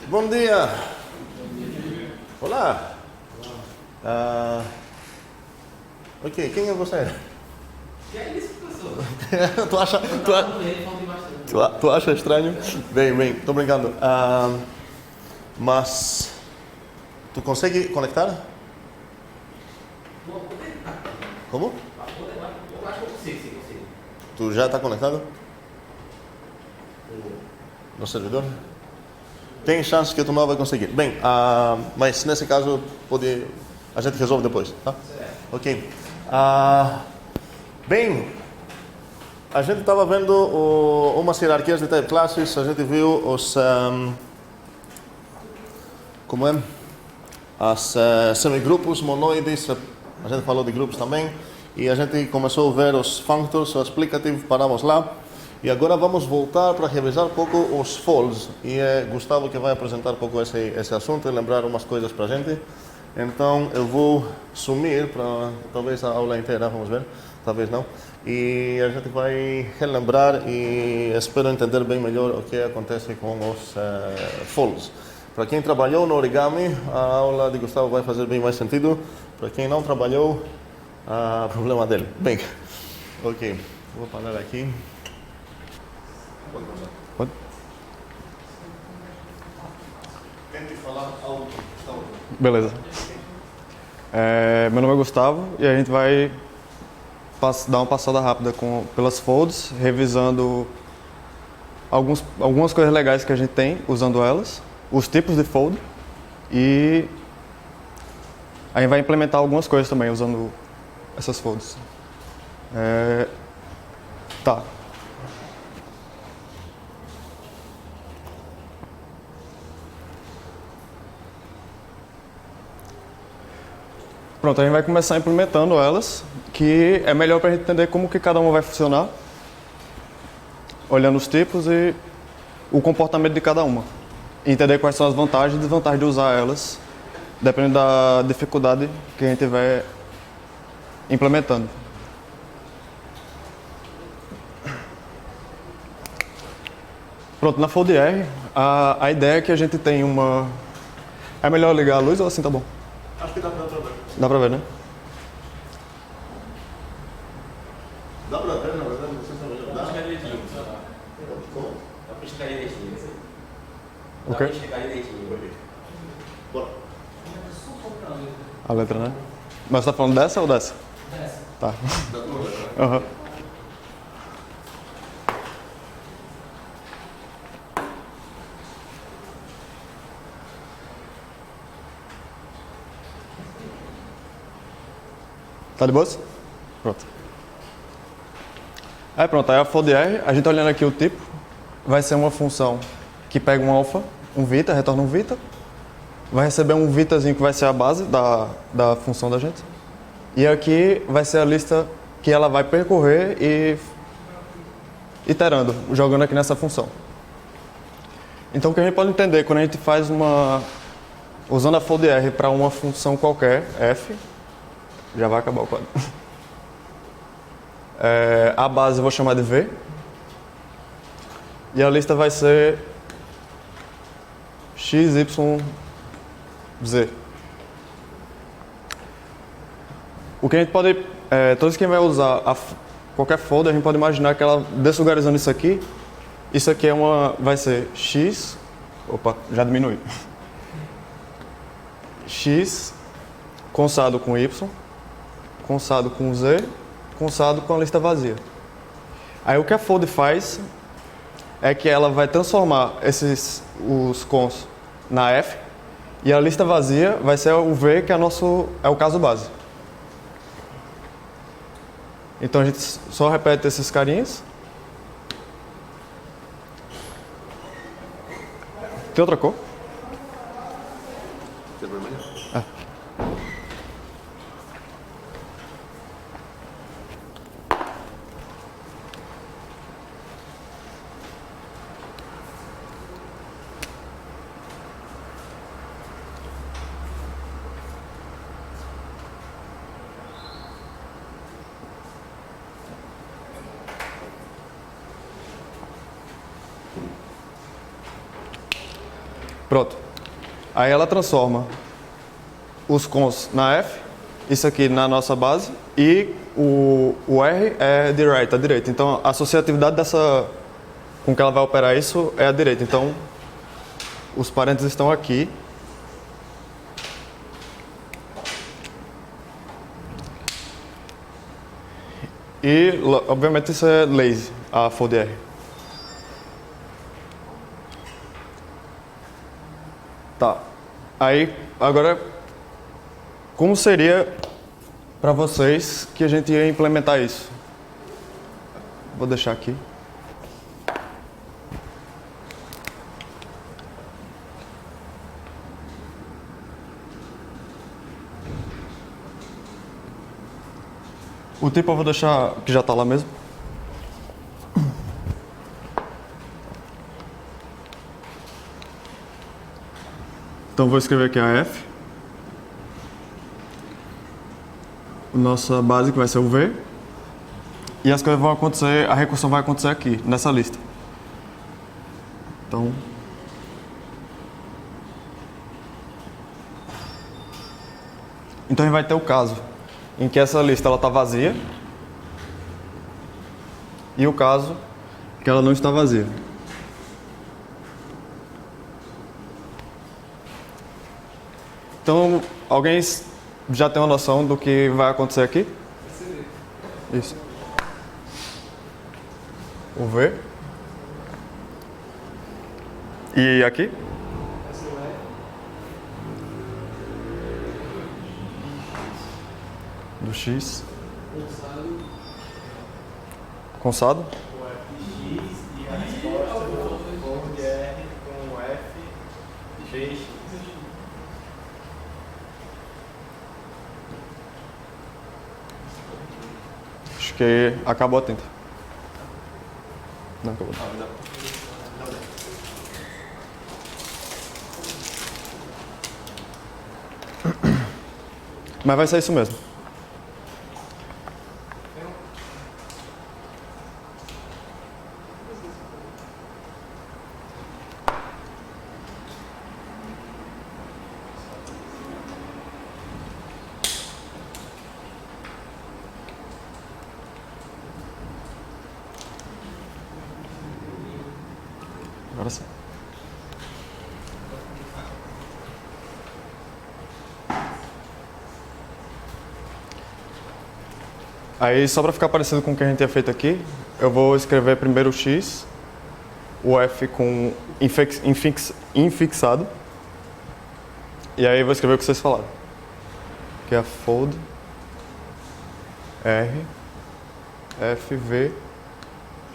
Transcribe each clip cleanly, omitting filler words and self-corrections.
Bom dia. Olá. Ok, quem é você? Que é isso, professor? Tu acha estranho? Bem, tô brincando. Mas tu consegue conectar? Como? Eu acho que eu consigo, sim, consigo. Tu já está conectado? No servidor? Tem chance que tu não vai conseguir. Bem, mas nesse caso a gente resolve depois, tá? Ok. Bem, a gente estava vendo umas hierarquias de type classes, a gente viu como é? As semigrupos, monoides, a gente falou de grupos também, e a gente começou a ver os functors, o explicativo, paramos lá, e agora vamos voltar para revisar um pouco os folds, e é Gustavo que vai apresentar um pouco esse assunto e lembrar umas coisas para a gente. Então eu vou sumir para talvez a aula inteira, vamos ver, talvez não, e a gente vai relembrar e espero entender bem melhor o que acontece com os folds. Para quem trabalhou no origami, a aula de Gustavo vai fazer bem mais sentido. Para quem não trabalhou, problema dele. Bem, ok, vou parar aqui. Pode? Tente falar algo, Gustavo. Beleza. Meu nome é Gustavo e a gente vai dar uma passada rápida pelas folds, revisando algumas coisas legais que a gente tem usando elas, os tipos de fold, e a gente vai implementar algumas coisas também usando essas folds. Tá. Pronto, a gente vai começar implementando elas, que é melhor para a gente entender como que cada uma vai funcionar, olhando os tipos e o comportamento de cada uma. E entender quais são as vantagens e desvantagens de usar elas, dependendo da dificuldade que a gente estiver implementando. Pronto, na fold R, a ideia é que a gente tem uma... É melhor ligar a luz ou assim tá bom? Acho que dá para ver. Dá pra ver, né? Dá para ver, na verdade, não sei se é Dá melhor. pra enxergar direitinho. Como? Dá pra enxergar direitinho. Dá Ok. pra enxergar direitinho. Bora. A letra, né? Mas você tá falando dessa ou dessa? Dessa. Tá. Dá para ver, né? Aham. Tá de boas? Pronto. Pronto, aí a fold R, a gente tá olhando aqui o tipo, vai ser uma função que pega um alfa, um vita, retorna um vita, vai receber um vitazinho que vai ser a base da função da gente, e aqui vai ser a lista que ela vai percorrer e iterando, jogando aqui nessa função. Então o que a gente pode entender quando a gente faz usando a fold R para uma função qualquer, f, já vai acabar o código. A base eu vou chamar de v. E a lista vai ser x, y, z. O que a gente pode... toda vez que a gente vai usar qualquer folder, a gente pode imaginar que ela, deslugarizando isso aqui vai ser x... Opa, já diminui. X, conçado com y, conçado com z, conçado com a lista vazia. Aí o que a fold faz é que ela vai transformar os cons na f, e a lista vazia vai ser o v, que é o caso base. Então a gente só repete esses carinhas. Tem outra cor? Tem vermelho? Pronto. Aí ela transforma os cons na F, isso aqui na nossa base, e o R é de right, à direita. Então a associatividade dessa, com que ela vai operar isso é à direita. Então os parênteses estão aqui. E obviamente isso é lazy, a fold R. Tá. Aí agora como seria para vocês que a gente ia implementar isso? Vou deixar aqui. O tipo eu vou deixar que já está lá mesmo. Então vou escrever aqui a F. Nossa base que vai ser o V. E as coisas vão acontecer, a recursão vai acontecer aqui, nessa lista. Então... Então a gente vai ter o caso em que essa lista está vazia e o caso que ela não está vazia. Então, alguém já tem uma noção do que vai acontecer aqui? Isso. O V. E aqui? Do X. Consado. Com FX e a resposta do fold R com F, GX. Acho que acabou a tinta. Não acabou. Mas vai ser isso mesmo. Agora sim. Aí, só para ficar parecido com o que a gente tinha feito aqui, eu vou escrever primeiro o X, o F com infixado, e aí vou escrever o que vocês falaram, que é a fold R, F, V,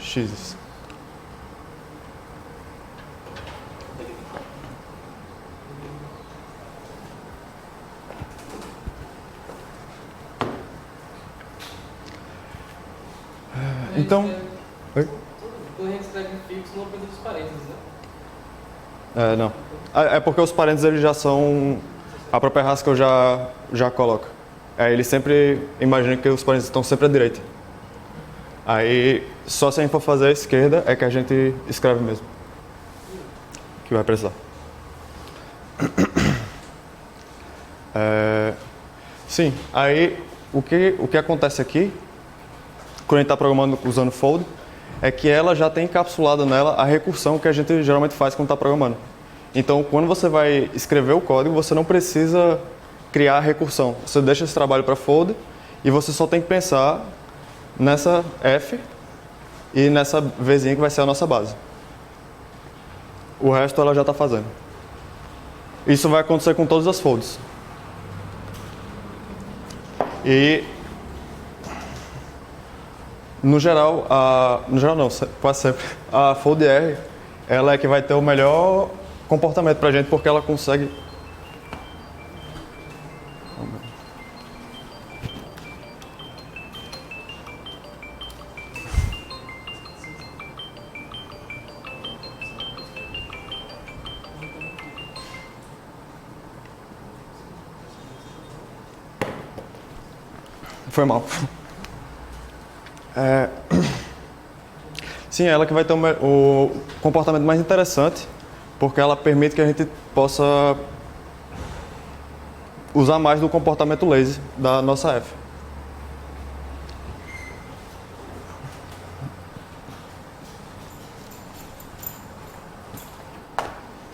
X. Então... Oi? Quando a gente escreve fixo, não precisa dos parênteses, né? Não. É porque os parênteses eles já são a própria raça que eu já coloco. Ele sempre imagina que os parênteses estão sempre à direita. Aí, só se a gente for fazer à esquerda, é que a gente escreve mesmo. Que vai precisar. Sim, aí o que acontece aqui, quando a gente está programando usando fold, é que ela já tem encapsulado nela a recursão que a gente geralmente faz quando está programando. Então, quando você vai escrever o código, você não precisa criar a recursão. Você deixa esse trabalho para fold e você só tem que pensar nessa F e nessa Vzinha que vai ser a nossa base. O resto ela já está fazendo. Isso vai acontecer com todas as folds. E no geral não, quase sempre, a fold R, ela é que vai ter o melhor comportamento pra gente, porque ela consegue... Foi mal. Sim, ela que vai ter o comportamento mais interessante, porque ela permite que a gente possa usar mais do comportamento lazy da nossa F.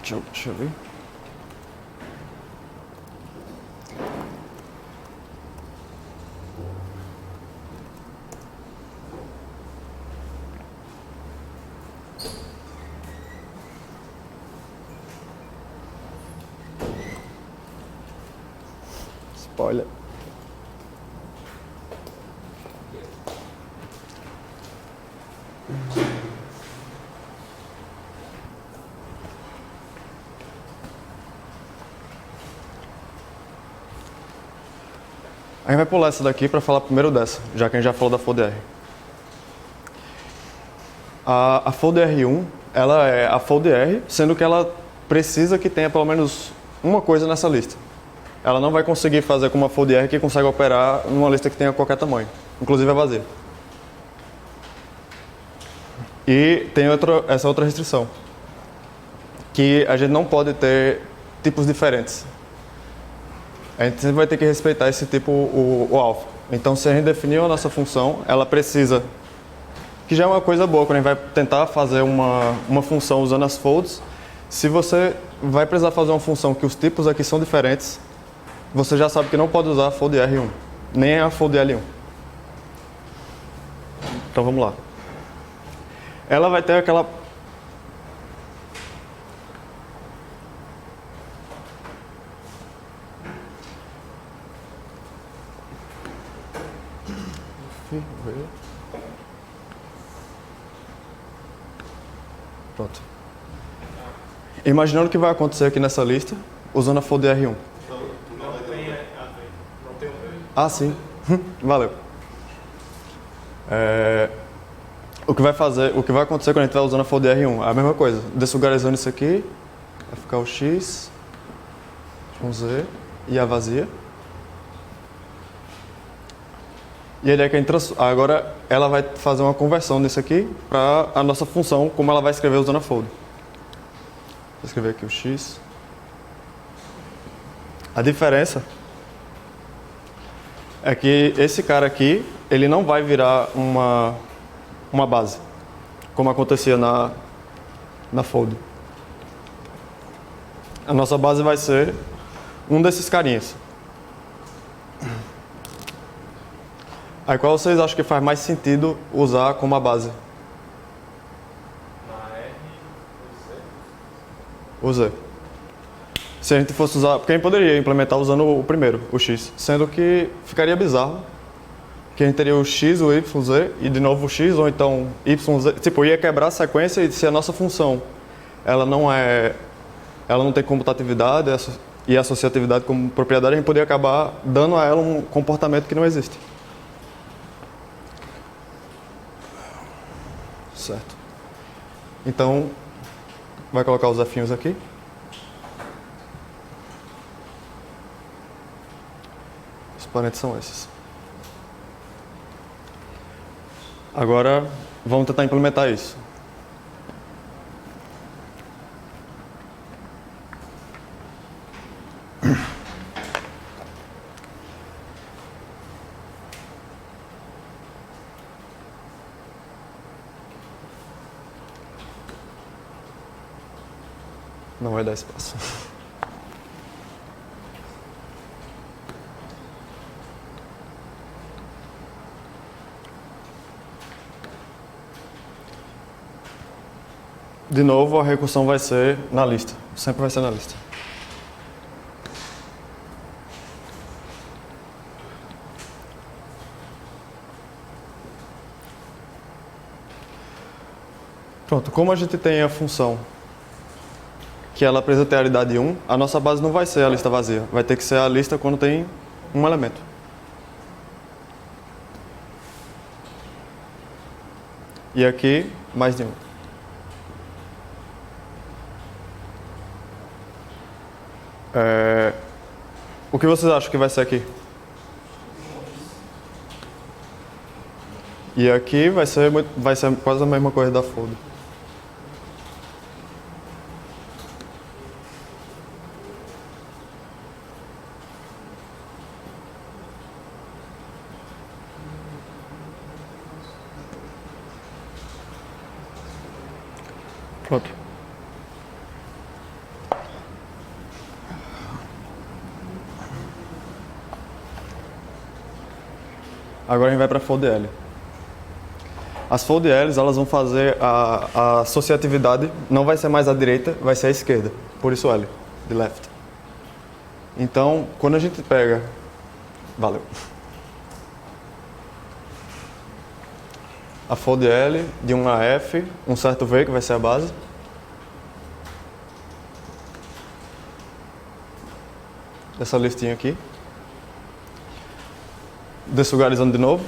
Deixa eu ver. Spoiler. A gente vai pular essa daqui para falar primeiro dessa, já que a gente já falou da FoldR. A FoldR1, ela é a FoldR, sendo que ela precisa que tenha pelo menos uma coisa nessa lista. Ela não vai conseguir fazer como uma FoldR que consegue operar numa lista que tenha qualquer tamanho, inclusive a vazia. E tem essa outra restrição, que a gente não pode ter tipos diferentes. A gente sempre vai ter que respeitar esse tipo, o alpha. Então, se a gente definiu a nossa função, ela precisa, que já é uma coisa boa, quando a gente vai tentar fazer uma função usando as folds, se você vai precisar fazer uma função que os tipos aqui são diferentes, você já sabe que não pode usar a FoldR1, nem a FoldL1. Então, vamos lá. Ela vai ter aquela... Pronto. Imaginando o que vai acontecer aqui nessa lista, usando a FoldR1. Não tem um. Ah, sim. Valeu. O que vai acontecer quando a gente vai usando a FoldR1? É a mesma coisa. Dessugarizando isso aqui, vai ficar o X, um Z e a vazia. E a ideia é que a gente agora ela vai fazer uma conversão nisso aqui para a nossa função, como ela vai escrever usando a fold. Vou escrever aqui o X. A diferença é que esse cara aqui, ele não vai virar uma base, como acontecia na fold. A nossa base vai ser um desses carinhas. Aí qual vocês acham que faz mais sentido usar como a base? Na R, O Z. Se a gente fosse usar... Porque a gente poderia implementar usando o primeiro, o X. Sendo que ficaria bizarro. Que a gente teria o X, o Y, o Z, e de novo o X, ou então Y, Z. Tipo, ia quebrar a sequência e se a nossa função ela não tem comutatividade e associatividade como propriedade, a gente poderia acabar dando a ela um comportamento que não existe. Certo. Então, vai colocar os F'inhos aqui. Os parênteses são esses. Agora, vamos tentar implementar isso. Não vai dar espaço. De novo, a recursão vai ser na lista. Sempre vai ser na lista. Pronto, como a gente tem a função que ela precisa ter a realidade 1, a nossa base não vai ser a lista vazia. Vai ter que ser a lista quando tem um elemento. E aqui, mais de um. O que vocês acham que vai ser aqui? E aqui vai ser quase a mesma coisa da fold. Pronto. Agora a gente vai para FoldL. As FoldLs, elas vão fazer a associatividade, não vai ser mais à direita, vai ser à esquerda. Por isso L, de left. Então, quando a gente pega... Valeu. A FoldL de 1 a F, um certo V, que vai ser a base. Essa listinha aqui. Dessugarizando de novo.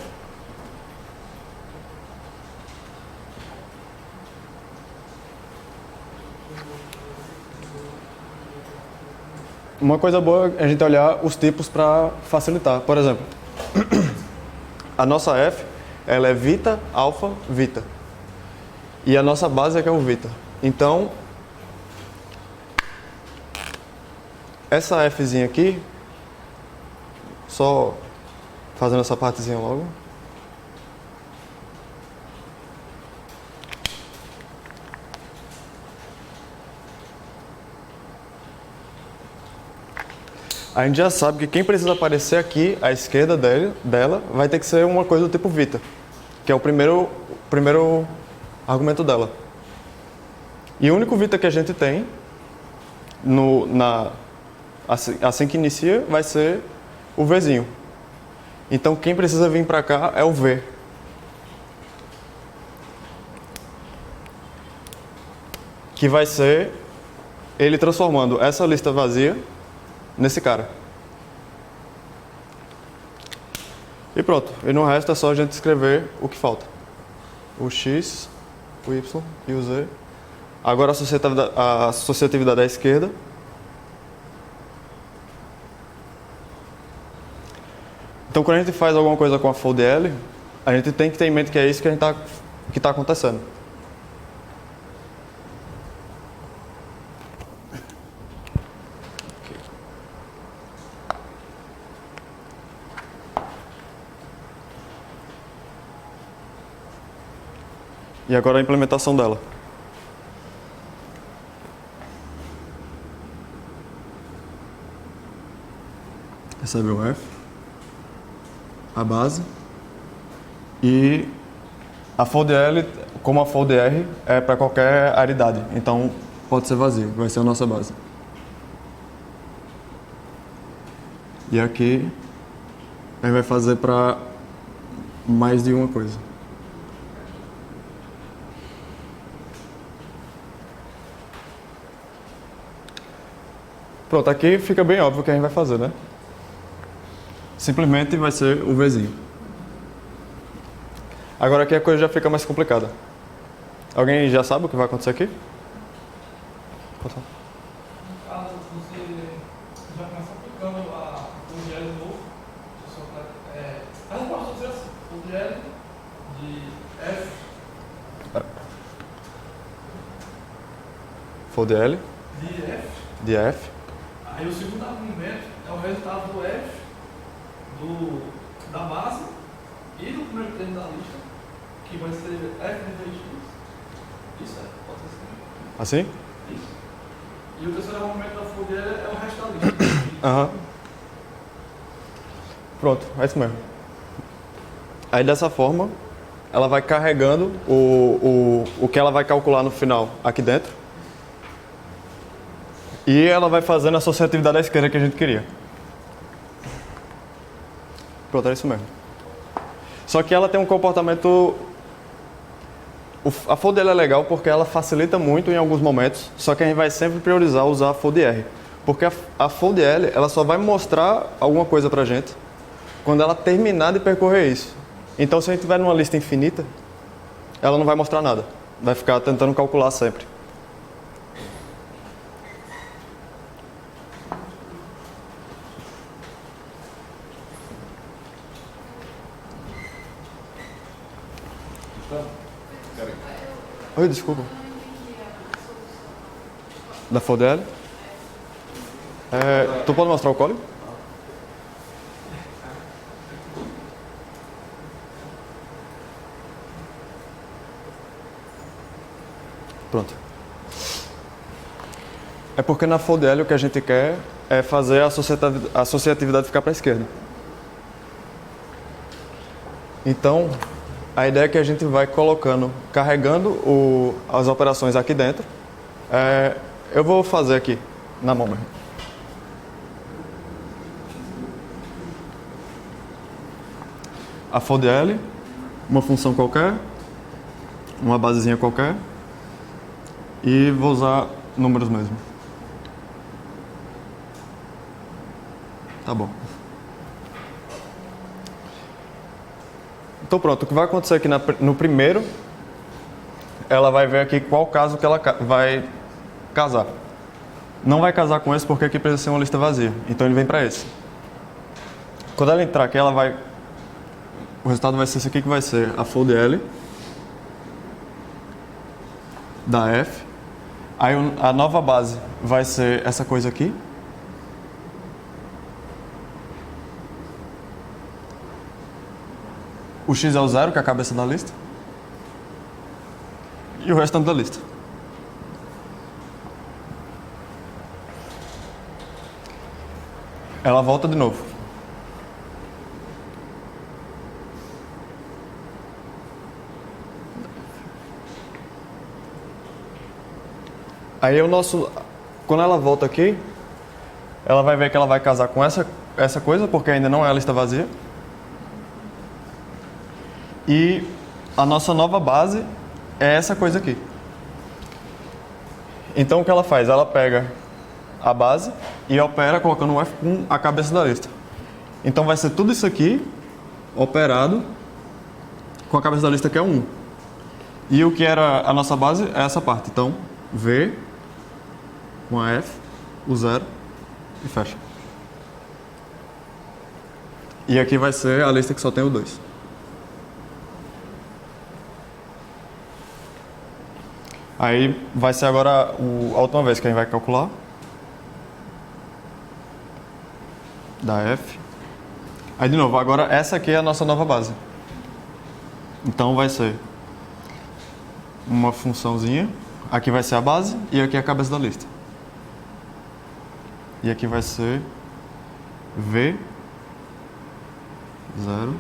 Uma coisa boa é a gente olhar os tipos para facilitar. Por exemplo, a nossa F, ela é Vita, Alpha, Vita. E a nossa base é que é o Vita. Então, essa Fzinha aqui, só fazendo essa partezinha logo. A gente já sabe que quem precisa aparecer aqui à esquerda dela vai ter que ser uma coisa do tipo Vita, que é o primeiro argumento dela. E o único Vita que a gente tem, assim que inicia, vai ser o Vzinho. Então quem precisa vir para cá é o V. Que vai ser ele transformando essa lista vazia nesse cara. E pronto. E no resto é só a gente escrever o que falta. O X, o Y e o Z. Agora a associatividade à esquerda. Então quando a gente faz alguma coisa com a FoldL, a gente tem que ter em mente que é isso que está acontecendo. E agora a implementação dela. Recebe o F, a base, e a FoldL, como a FoldR, é para qualquer aridade. Então pode ser vazio, vai ser a nossa base. E aqui a gente vai fazer para mais de uma coisa. Pronto, aqui fica bem óbvio o que a gente vai fazer, né? Simplesmente vai ser o Vzinho. Agora aqui a coisa já fica mais complicada. Alguém já sabe o que vai acontecer aqui? Pode falar. Caso você já começa aplicando a FoldL de novo, a resposta vai ser assim: FoldL de F. FoldL De F. de F. Aí o segundo argumento é o resultado do F, da base e do primeiro termo da lista, que vai ser F de 3x. Isso pode ser Assim? isso. E o terceiro argumento da FoldL é o resto da lista. Aham. Pronto, é isso mesmo. Aí dessa forma, ela vai carregando o que ela vai calcular no final aqui dentro. E ela vai fazendo a associatividade à esquerda que a gente queria. Pronto, é isso mesmo. Só que ela tem um comportamento... A FoldL é legal porque ela facilita muito em alguns momentos, só que a gente vai sempre priorizar usar a FoldR. Porque a FoldL, ela só vai mostrar alguma coisa pra gente quando ela terminar de percorrer isso. Então, se a gente tiver numa lista infinita, ela não vai mostrar nada. Vai ficar tentando calcular sempre. Oi, desculpa. Da FoldL? Tu pode mostrar o código? Pronto. É porque na fold L o que a gente quer é fazer a associatividade ficar para a esquerda. Então, a ideia é que a gente vai carregando as operações aqui dentro. Eu vou fazer aqui, na mão mesmo. A fold L, uma função qualquer, uma basezinha qualquer, e vou usar números mesmo. Tá bom. Então pronto, o que vai acontecer aqui no primeiro, ela vai ver aqui qual caso que ela vai casar. Não vai casar com esse porque aqui precisa ser uma lista vazia, então ele vem para esse. Quando ela entrar aqui, o resultado vai ser esse aqui, que vai ser a fold L da F. Aí a nova base vai ser essa coisa aqui. O X é o 0, que é a cabeça da lista. E o restante da lista. Ela volta de novo. Aí quando ela volta aqui, ela vai ver que ela vai casar com essa coisa, porque ainda não é a lista vazia. E a nossa nova base é essa coisa aqui. Então o que ela faz? Ela pega a base e opera colocando o F com a cabeça da lista. Então vai ser tudo isso aqui operado com a cabeça da lista, que é 1. E o que era a nossa base é essa parte. Então, V com a F, o 0 e fecha. E aqui vai ser a lista que só tem o 2. Aí vai ser agora a última vez que a gente vai calcular. Da F. Aí de novo, agora essa aqui é a nossa nova base. Então vai ser uma funçãozinha. Aqui vai ser a base e aqui é a cabeça da lista. E aqui vai ser V 0,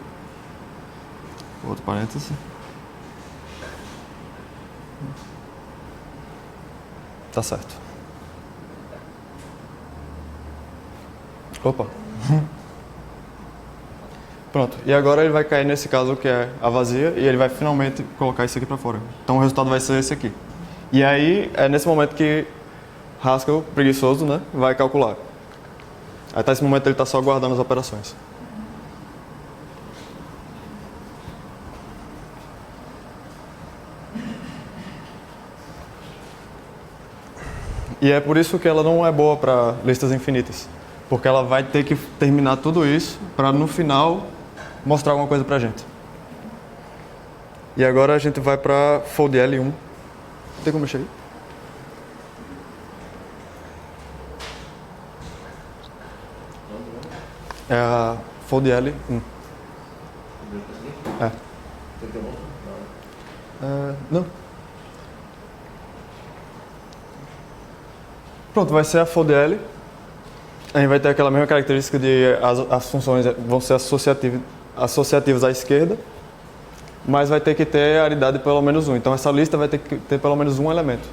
outro parêntese. Tá certo. Opa. Pronto. E agora ele vai cair nesse caso que é a vazia e ele vai finalmente colocar isso aqui para fora. Então o resultado vai ser esse aqui. E aí é nesse momento que Haskell, preguiçoso, né, vai calcular. Até esse momento ele está só guardando as operações. E é por isso que ela não é boa para listas infinitas. Porque ela vai ter que terminar tudo isso para no final mostrar alguma coisa para a gente. E agora a gente vai para fold L1. Tem como mexer aí? É a fold L1. Não. Pronto, vai ser a fold L. A gente vai ter aquela mesma característica de as funções vão ser associativas à esquerda, mas vai ter que ter aridade de pelo menos 1. Então essa lista vai ter que ter pelo menos um elemento.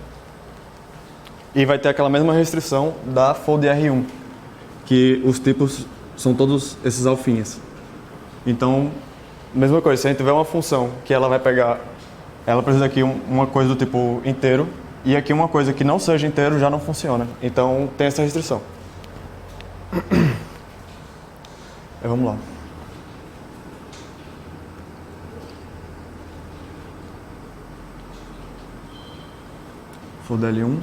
E vai ter aquela mesma restrição da fold R1, que os tipos são todos esses alfinhas. Então, mesma coisa, se a gente tiver uma função que ela vai pegar, ela precisa aqui uma coisa do tipo inteiro, e aqui uma coisa que não seja inteiro já não funciona. Então tem essa restrição. Vamos lá. Fold L1,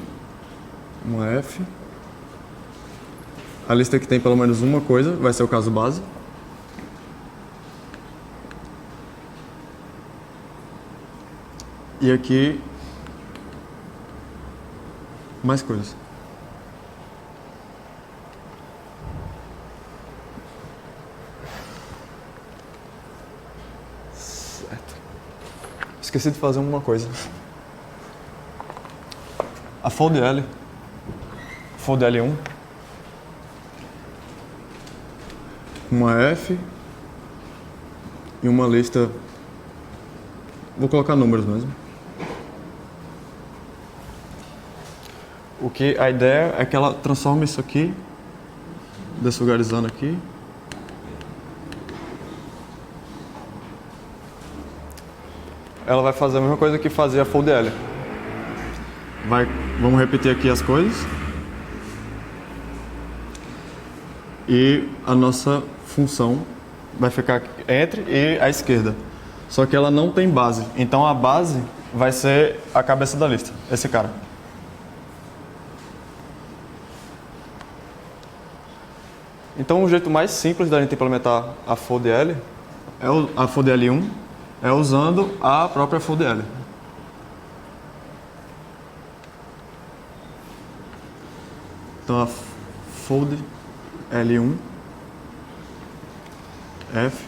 uma F. A lista que tem pelo menos uma coisa vai ser o caso base. E aqui mais coisas. Certo. Esqueci de fazer uma coisa. A fold L fold L1, uma F e uma lista, vou colocar números mesmo. O que a ideia é que ela transforme isso aqui, deslugarizando aqui, ela vai fazer a mesma coisa que fazia a fold L. Vamos repetir aqui as coisas. E a nossa função vai ficar entre e à esquerda. Só que ela não tem base. Então a base vai ser a cabeça da lista, esse cara. Então o jeito mais simples da gente implementar a fold L, a fold L1, é usando a própria fold L. Então a fold L1 F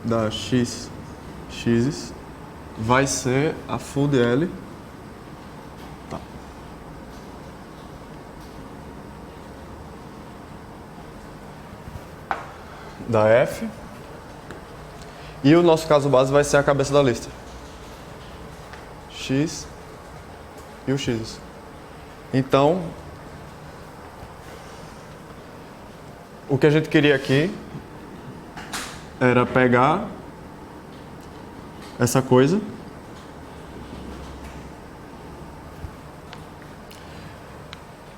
da x vai ser a fold L da F, e o nosso caso base vai ser a cabeça da lista, x e o x. Então, o que a gente queria aqui era pegar essa coisa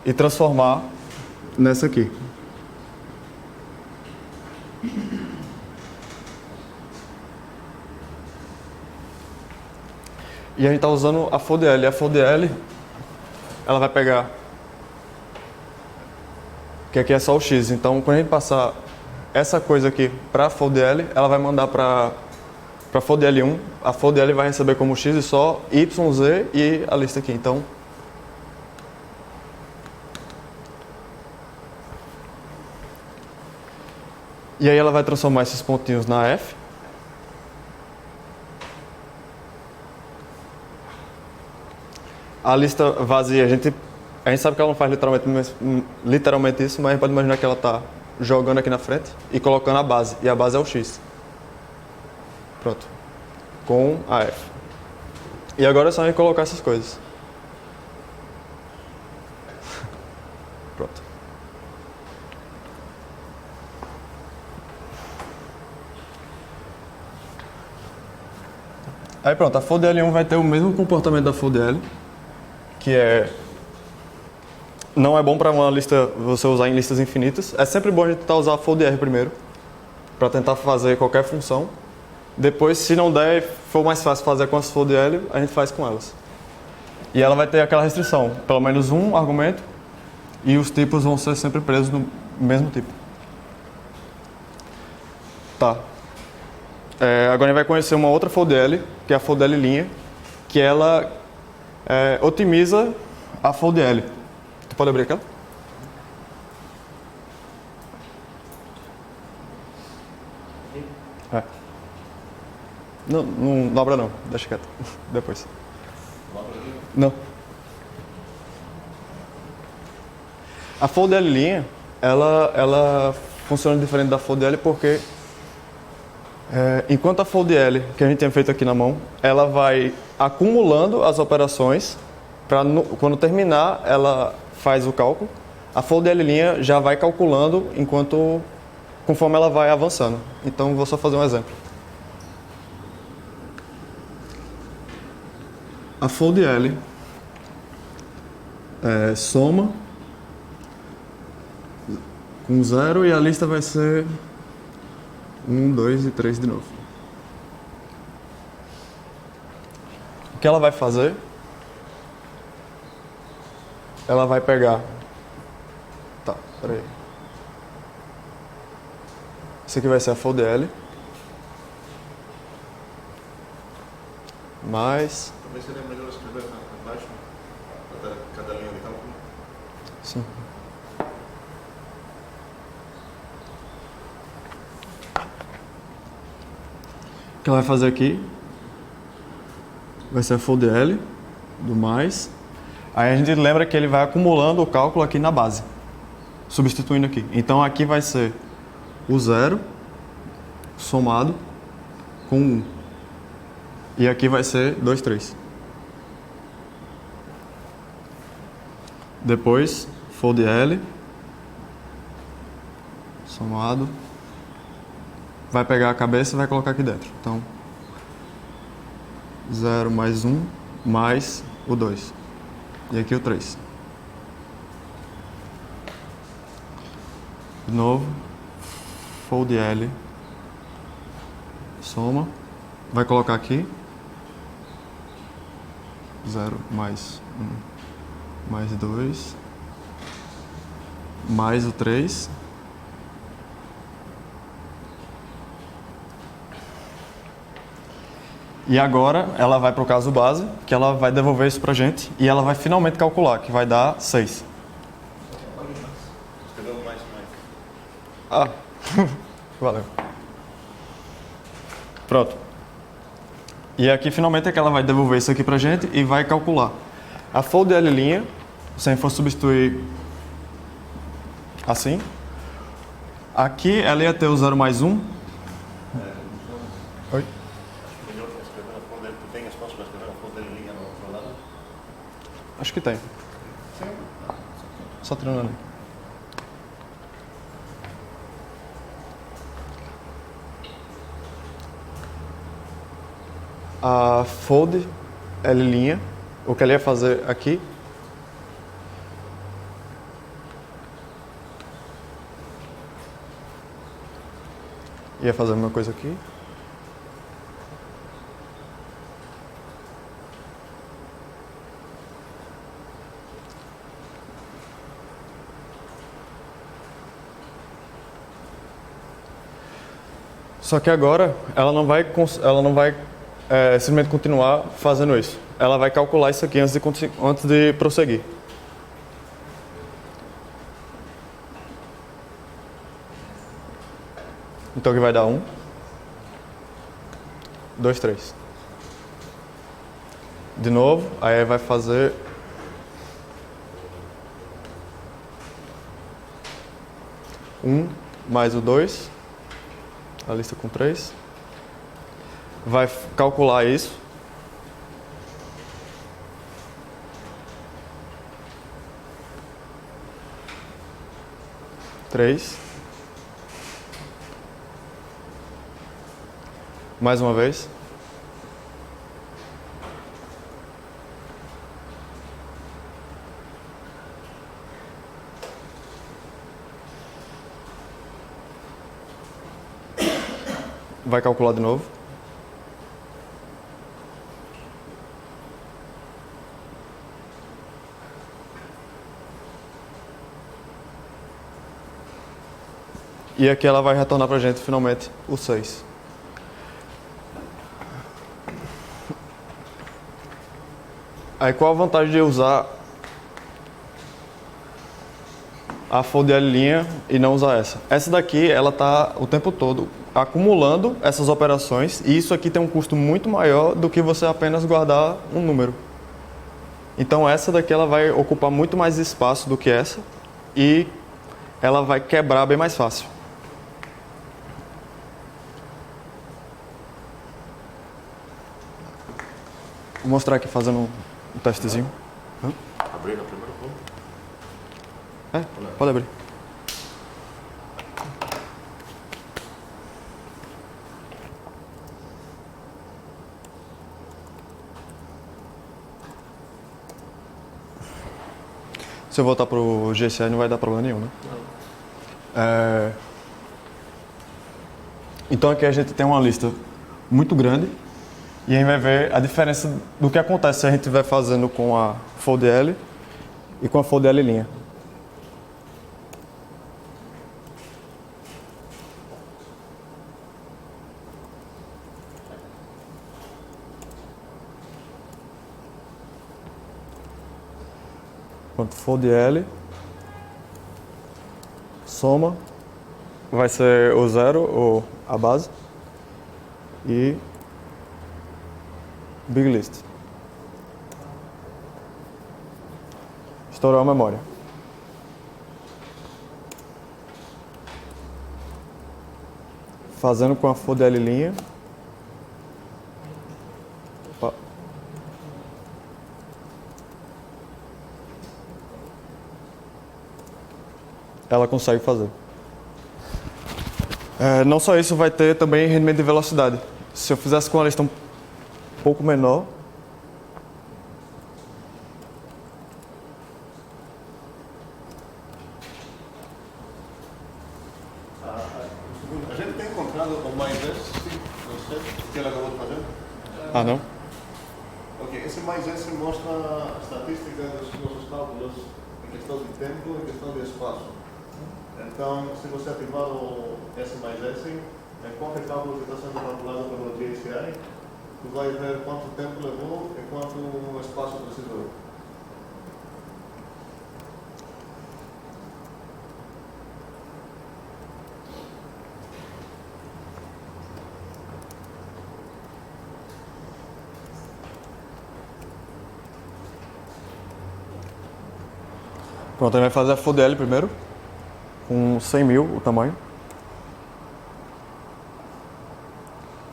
e transformar nessa aqui. E a gente está usando a fold L. A fold L, ela vai pegar, que aqui é só o x. Então, quando a gente passar essa coisa aqui para a fold L, ela vai mandar para a fold L1. A fold L vai receber como x e só y, z e a lista aqui. Então, e aí ela vai transformar esses pontinhos na F. A lista vazia, a gente sabe que ela não faz literalmente isso, mas a gente pode imaginar que ela está jogando aqui na frente e colocando a base. E a base é o x. Pronto. Com a F. E agora é só a gente colocar essas coisas. Pronto. Aí pronto, a fold L1 vai ter o mesmo comportamento da fold L, que não é bom para uma lista você usar em listas infinitas. É sempre bom a gente tentar usar a fold R primeiro, para tentar fazer qualquer função. Depois, se não der, for mais fácil fazer com as fold L, a gente faz com elas. E ela vai ter aquela restrição, pelo menos um argumento, e os tipos vão ser sempre presos no mesmo tipo. Tá. Agora a gente vai conhecer uma outra fold L, que é a fold L', que ela otimiza a fold L. Tu pode abrir aquela? Não abra não, deixa quieto. Depois. Não. A fold L', ela funciona diferente da fold L porque enquanto a fold L, que a gente tinha feito aqui na mão, ela vai acumulando as operações para quando terminar ela faz o cálculo. A fold L' já vai calculando conforme ela vai avançando. Então vou só fazer um exemplo. A fold L soma com 0 e a lista vai ser 1, 2 e 3 de novo. O que ela vai fazer? Ela vai pegar... Tá, peraí. Isso aqui vai ser a fold L. Mais... Talvez seria melhor escrever abaixo, cada linha de cálculo. Sim. O que ela vai fazer aqui vai ser a fold L do mais. Aí a gente lembra que ele vai acumulando o cálculo aqui na base, substituindo aqui. Então aqui vai ser o 0 somado com 1. E aqui vai ser 2, 3. Depois, fold L, somado, vai pegar a cabeça e vai colocar aqui dentro. Então, 0 mais 1 mais o 2. E aqui o 3. De novo, fold L, soma, vai colocar aqui 0 mais 1 mais 2 mais o 3 e agora ela vai para o caso base, que ela vai devolver isso pra gente e ela vai finalmente calcular, que vai dar 6. Escreveu mais. Ah, valeu. Pronto. E aqui finalmente é que ela vai devolver isso aqui pra gente e vai calcular. A fold L', se a gente for substituir assim, aqui ela ia ter o 0 mais 1. Oi? Tu tem espaço para escrever a fold L' no outro lado? Acho que tem. Só tirando ali. A fold L', o que ela ia fazer aqui ia fazer a mesma coisa aqui. Só que agora ela não vai simplesmente continuar fazendo isso. Ela vai calcular isso aqui antes de prosseguir. Então aqui vai dar 1, 2, 3. De novo, aí vai fazer mais o 2, a lista com 3. Vai calcular isso. Três. Mais uma vez. Vai calcular de novo. E aqui ela vai retornar pra gente finalmente o 6. Aí qual a vantagem de usar a fold L' e não usar essa? Essa daqui, ela tá o tempo todo acumulando essas operações e isso aqui tem um custo muito maior do que você apenas guardar um número. Então essa daqui ela vai ocupar muito mais espaço do que essa e ela vai quebrar bem mais fácil. Vou mostrar aqui fazendo um testezinho. Abrir a primeira fold? Pode abrir. Se eu voltar pro GCI não vai dar problema nenhum, né? Não. Então aqui a gente tem uma lista muito grande e a gente vai ver a diferença do que acontece se a gente estiver fazendo com a fold L e com a fold L'. Pronto, fold L, soma, vai ser o 0, ou a base, e big list. Estourou a memória. Fazendo com a FODL linha. Opa. Ela consegue fazer. Não só isso, vai ter também rendimento de velocidade. Se eu fizesse com a lista um pouco menor, A gente tem encontrado o mais esse, que ela acabou de fazer? ah não? Ok, esse mais esse mostra a estatística dos nossos cálculos em questão de tempo e em questão de espaço. Então, se você ativar o S mais S, em qualquer cálculo que está sendo calculado pelo GCI, tu vai ver quanto tempo levou e quanto espaço precisou. Pronto, ele vai fazer a FODL primeiro, com 100 mil o tamanho.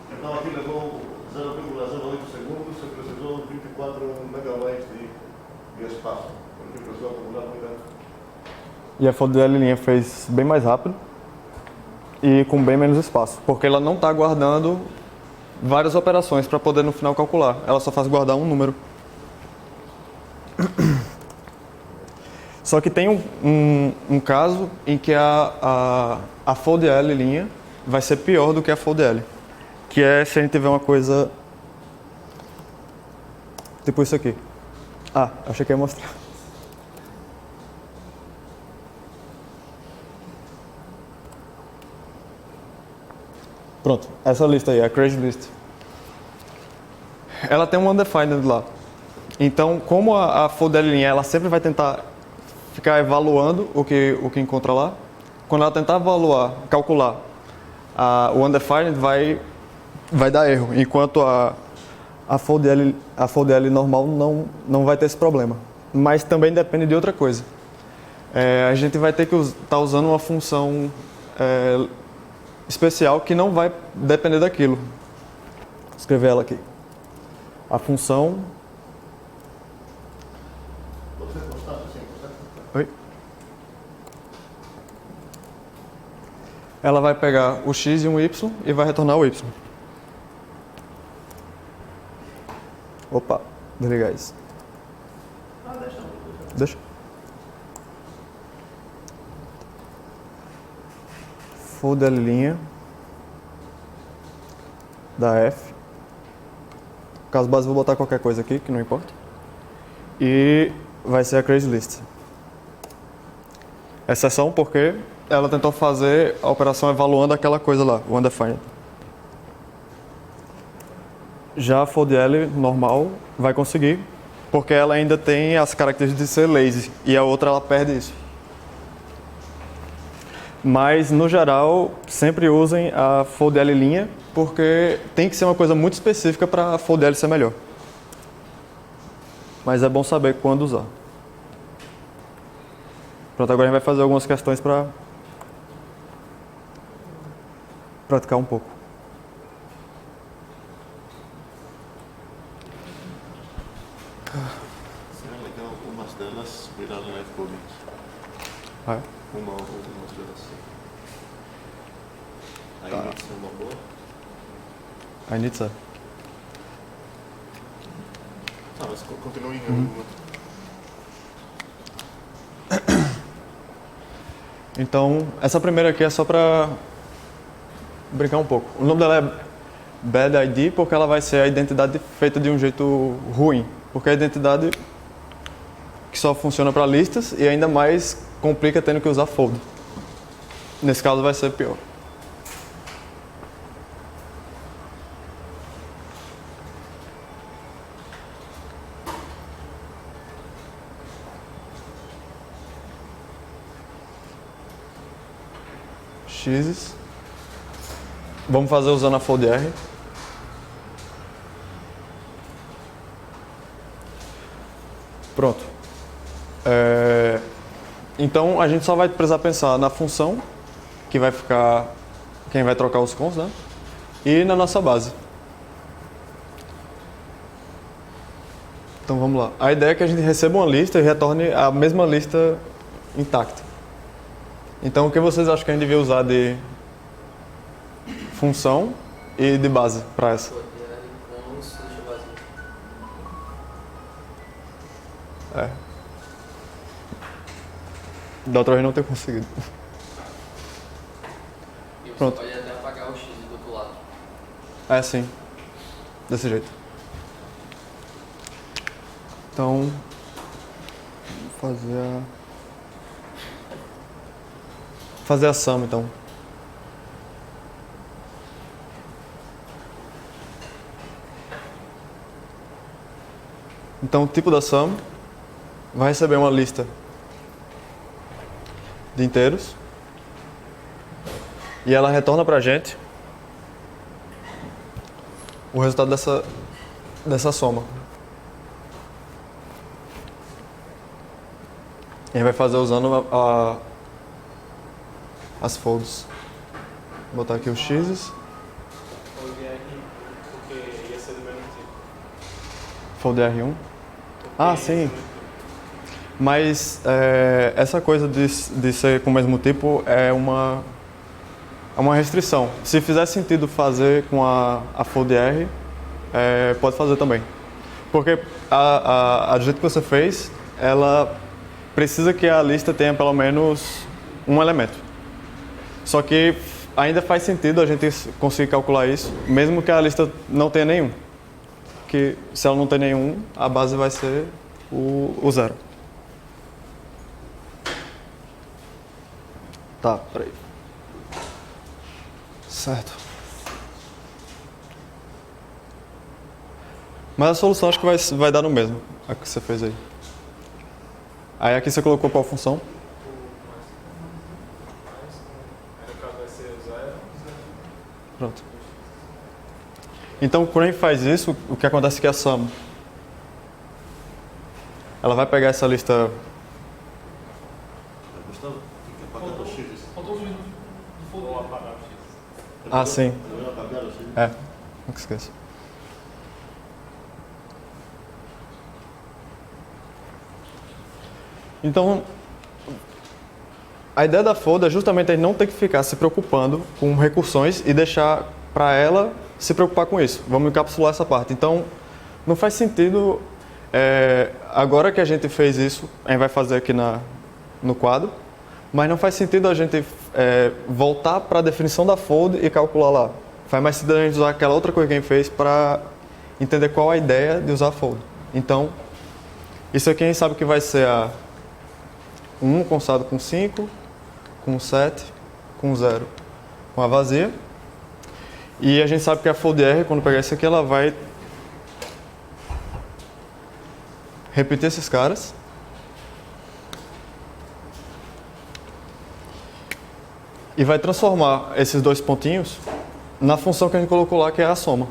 Então aqui levou 0,08 segundos e precisou 24 megabytes de espaço, porque precisou acumular muita. E a FODL linha fez bem mais rápido e com bem menos espaço, porque ela não está guardando várias operações para poder no final calcular. Ela só faz guardar um número. Só que tem um caso em que a FODL linha vai ser pior do que a FODL, que é se a gente tiver uma coisa tipo isso aqui. Ah, achei que ia mostrar. Pronto, essa lista aí, a Crazy List. Ela tem um undefined lá. Então, como a FODL linha, ela sempre vai tentar ficar evaluando o que encontra lá. Quando ela tentar calcular o undefined, vai dar erro, enquanto a FODL normal não vai ter esse problema. Mas também depende de outra coisa. A gente vai ter que estar usando uma função especial que não vai depender daquilo. Vou escrever ela aqui. A função... Oi? Ela vai pegar o x e um y e vai retornar o y. Opa, desligar isso. Deixa. FODL linha da F. Caso base, vou botar qualquer coisa aqui, que não importa. E vai ser a Crazy List. Exceção porque ela tentou fazer a operação evaluando aquela coisa lá, o undefined. Já a FODL normal vai conseguir, porque ela ainda tem as características de ser lazy, e a outra ela perde isso. Mas, no geral, sempre usem a FODL linha, porque tem que ser uma coisa muito específica para a FODL ser melhor. Mas é bom saber quando usar. Pronto, agora a gente vai fazer algumas questões para praticar um pouco. Seria legal umas delas virarem live coding. Ah, é? Algumas delas. Aí Tá. isso é uma boa. I need to. Ah, mas continue em Então, essa primeira aqui é só para brincar um pouco. O nome dela é Bad ID porque ela vai ser a identidade feita de um jeito ruim. Porque é a identidade que só funciona para listas e ainda mais complica tendo que usar fold. Nesse caso vai ser pior. X. Vamos fazer usando a fold R. Pronto. Então a gente só vai precisar pensar na função, que vai ficar quem vai trocar os cons, né? E na nossa base. Então vamos lá. A ideia é que a gente receba uma lista e retorne a mesma lista intacta. Então o que vocês acham que a gente devia usar de função e de base para essa? Da outra vez não ter conseguido. E você Pronto. pode até apagar o X do outro lado. É, sim. Desse jeito. Então, vou fazer a sum, então. Então, o tipo da sum vai receber uma lista de inteiros e ela retorna pra gente o resultado dessa soma. E a gente vai fazer usando as folds. Vou botar aqui os x's. Fold R, porque ia ser do mesmo tipo. Fold R1. Ah, sim. Mas essa coisa de ser com o mesmo tipo é uma restrição. Se fizer sentido fazer com a fold R, pode fazer também. Porque do jeito que você fez, ela precisa que a lista tenha pelo menos um elemento. Só que ainda faz sentido a gente conseguir calcular isso, mesmo que a lista não tenha nenhum. Que se ela não tem nenhum, a base vai ser o zero. Tá, peraí. Certo. Mas a solução acho que vai dar no mesmo, a que você fez aí. Aí aqui você colocou qual função? Aí no caso vai ser o zero. Pronto. Então, quando a gente faz isso, o que acontece é que a sum, ela vai pegar essa lista. Gustavo, tem que apagar os X. Faltou os do Ou folder. apagar o X. Ah, sim. Não apagar os X? Nunca esqueça. Então, a ideia da fold é justamente a gente não ter que ficar se preocupando com recursões e deixar para ela se preocupar com isso. Vamos encapsular essa parte. Então, não faz sentido, agora que a gente fez isso, a gente vai fazer aqui no quadro, mas não faz sentido a gente voltar para a definição da fold e calcular lá. Faz mais sentido a gente usar aquela outra coisa que a gente fez para entender qual a ideia de usar a fold. Então, isso aqui a gente sabe que vai ser a 1 constado com 5, com 7, com 0, com a vazia. E a gente sabe que a fold R, quando pegar isso aqui, ela vai repetir esses caras. E vai transformar esses dois pontinhos na função que a gente colocou lá, que é a soma.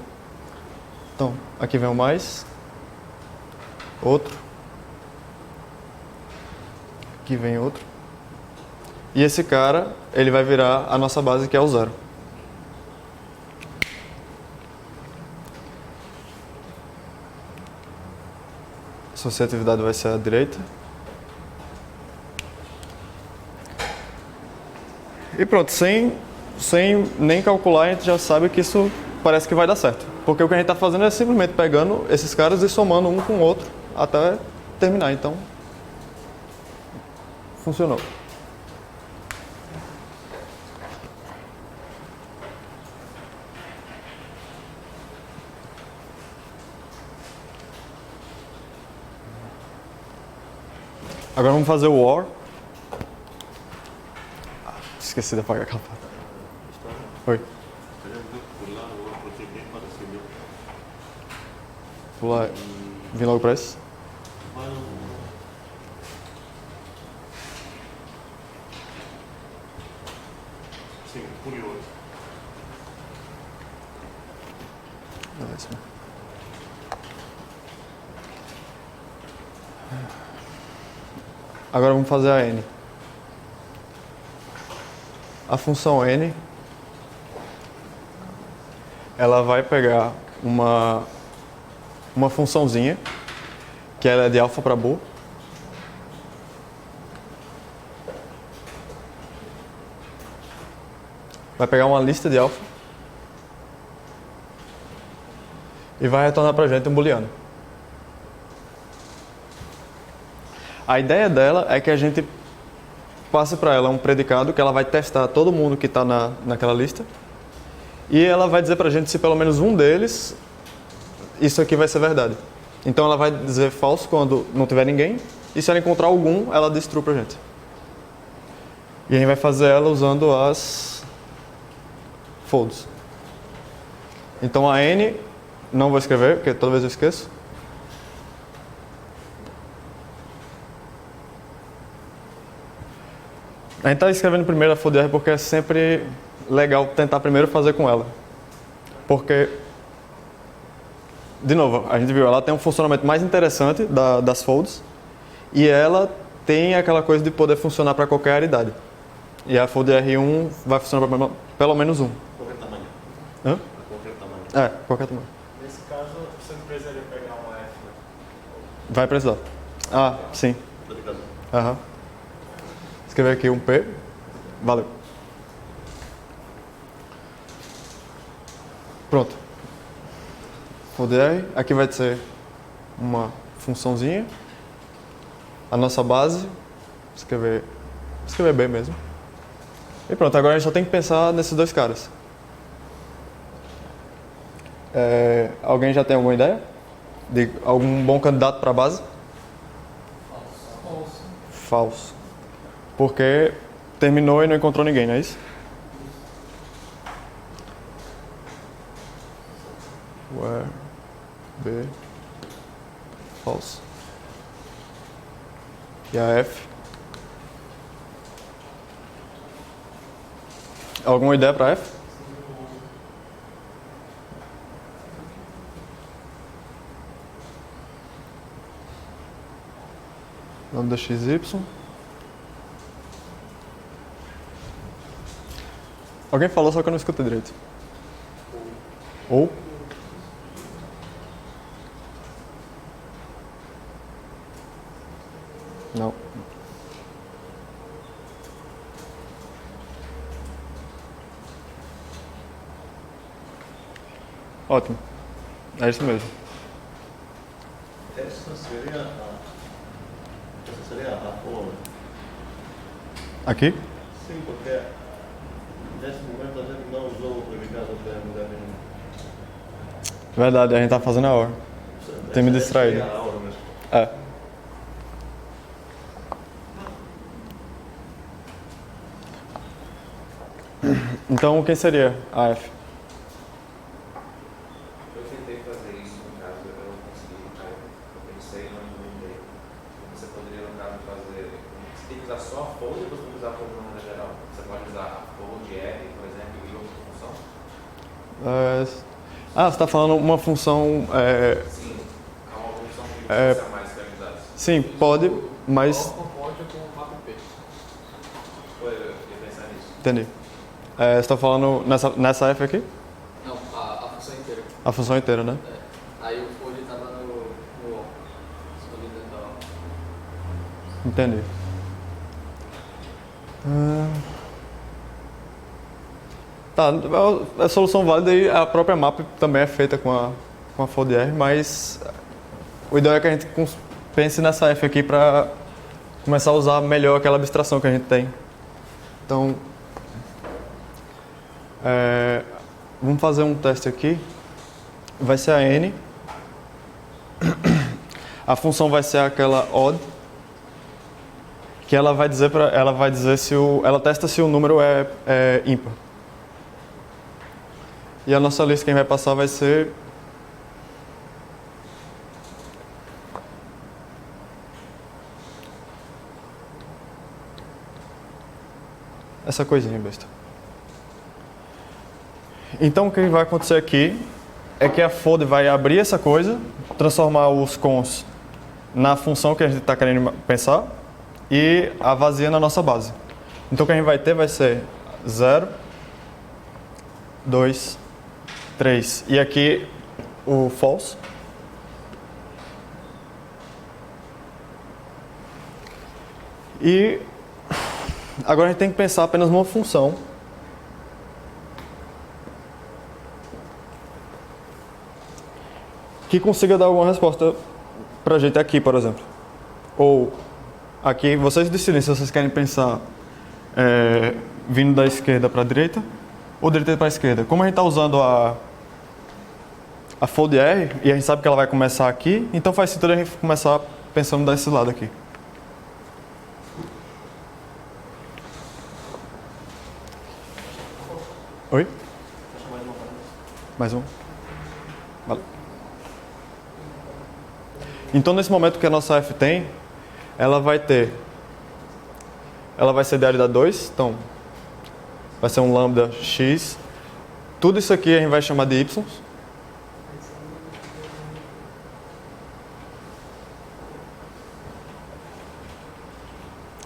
Então, aqui vem o mais, outro, aqui vem outro. E esse cara, ele vai virar a nossa base, que é o zero. Associatividade vai ser à direita. E pronto, sem nem calcular, a gente já sabe que isso parece que vai dar certo. Porque o que a gente está fazendo é simplesmente pegando esses caras e somando um com o outro até terminar. Então, funcionou. Agora vamos fazer o OR. Esqueci de apagar a capa. Oi. Pular o outro aqui bem parecido. Pular. Vim logo pra esse. Sim, curioso. Beleza. Agora vamos fazer a n. A função n, ela vai pegar uma funçãozinha, que ela é de alfa para bool. Vai pegar uma lista de alfa e vai retornar para a gente um booleano. A ideia dela é que a gente passe para ela um predicado que ela vai testar todo mundo que está naquela lista e ela vai dizer para a gente se pelo menos um deles isso aqui vai ser verdade. Então ela vai dizer falso quando não tiver ninguém e se ela encontrar algum, ela diz true para a gente. E a gente vai fazer ela usando as folds. Então a n, não vou escrever, porque toda vez eu esqueço. A gente está escrevendo primeiro a fold R porque é sempre legal tentar primeiro fazer com ela. Porque, de novo, a gente viu, ela tem um funcionamento mais interessante das folds e ela tem aquela coisa de poder funcionar para qualquer aridade. E a fold R1 vai funcionar para pelo menos um. Qualquer tamanho. Hã? Qualquer tamanho. É, qualquer tamanho. Nesse caso, você não precisaria pegar um F, né? Vai precisar. Ah, sim. Predicado. Aham. Escrever aqui um P. Valeu. Pronto. Fold R. Aqui vai ser uma funçãozinha. A nossa base. Escrever B mesmo. E pronto, agora a gente só tem que pensar nesses dois caras. Alguém já tem alguma ideia? De algum bom candidato para a base? Falso. Falso. Porque terminou e não encontrou ninguém, não é isso? Where B false. E a F? Alguma ideia para F? Lambda XY. Alguém falou, só que eu não escutei direito. Ou? Não. Ótimo. É isso mesmo. Essa seria a forma. Aqui? Sim, porque nesse momento a gente não usou o predicado termo da nenhum. Verdade, a gente tá fazendo a hora. Tem me distraído. Essa seria a hora mesmo. É. Então, quem seria a F? Eu tentei fazer isso no caso, eu não consegui, cara. Eu pensei, mas não lembrei. Você poderia, no caso, fazer. Você tem que usar só a fold ou você tem que usar a fold de maneira geral? Você pode usar a fold R, por exemplo, e outra função? Você está falando uma função. Sim, há uma função que É, precisa mais que usasse. Sim, pode, mas. Qual concorde com o mapa P? Eu ia pensar nisso. Entendi. Você está falando nessa F aqui? Não, a função inteira. A função inteira, né? Aí o folder estava no escolhido então. Entendi. Tá, a solução válida e a própria map também é feita com a fold R, mas o ideal é que a gente pense nessa F aqui para começar a usar melhor aquela abstração que a gente tem. Então, vamos fazer um teste aqui. Vai ser a N. A função vai ser aquela odd, que ela vai dizer se ela testa se o número é ímpar. E a nossa lista quem vai passar vai ser essa coisinha besta. Então o que vai acontecer aqui é que a fold vai abrir essa coisa, transformar os cons na função que a gente está querendo pensar e a vazia na nossa base. Então o que a gente vai ter vai ser 0, 2, 3. E aqui o false. E agora a gente tem que pensar apenas numa função que consiga dar alguma resposta pra gente aqui, por exemplo. Ou aqui, vocês decidem se vocês querem pensar vindo da esquerda para a direita ou direita para a esquerda. Como a gente está usando a fold R e a gente sabe que ela vai começar aqui, então faz sentido a gente começar pensando desse lado aqui. Oi? Mais um? Valeu. Então, nesse momento que a nossa F tem, ela vai ser diária da 2, então vai ser um lambda x. Tudo isso aqui a gente vai chamar de y.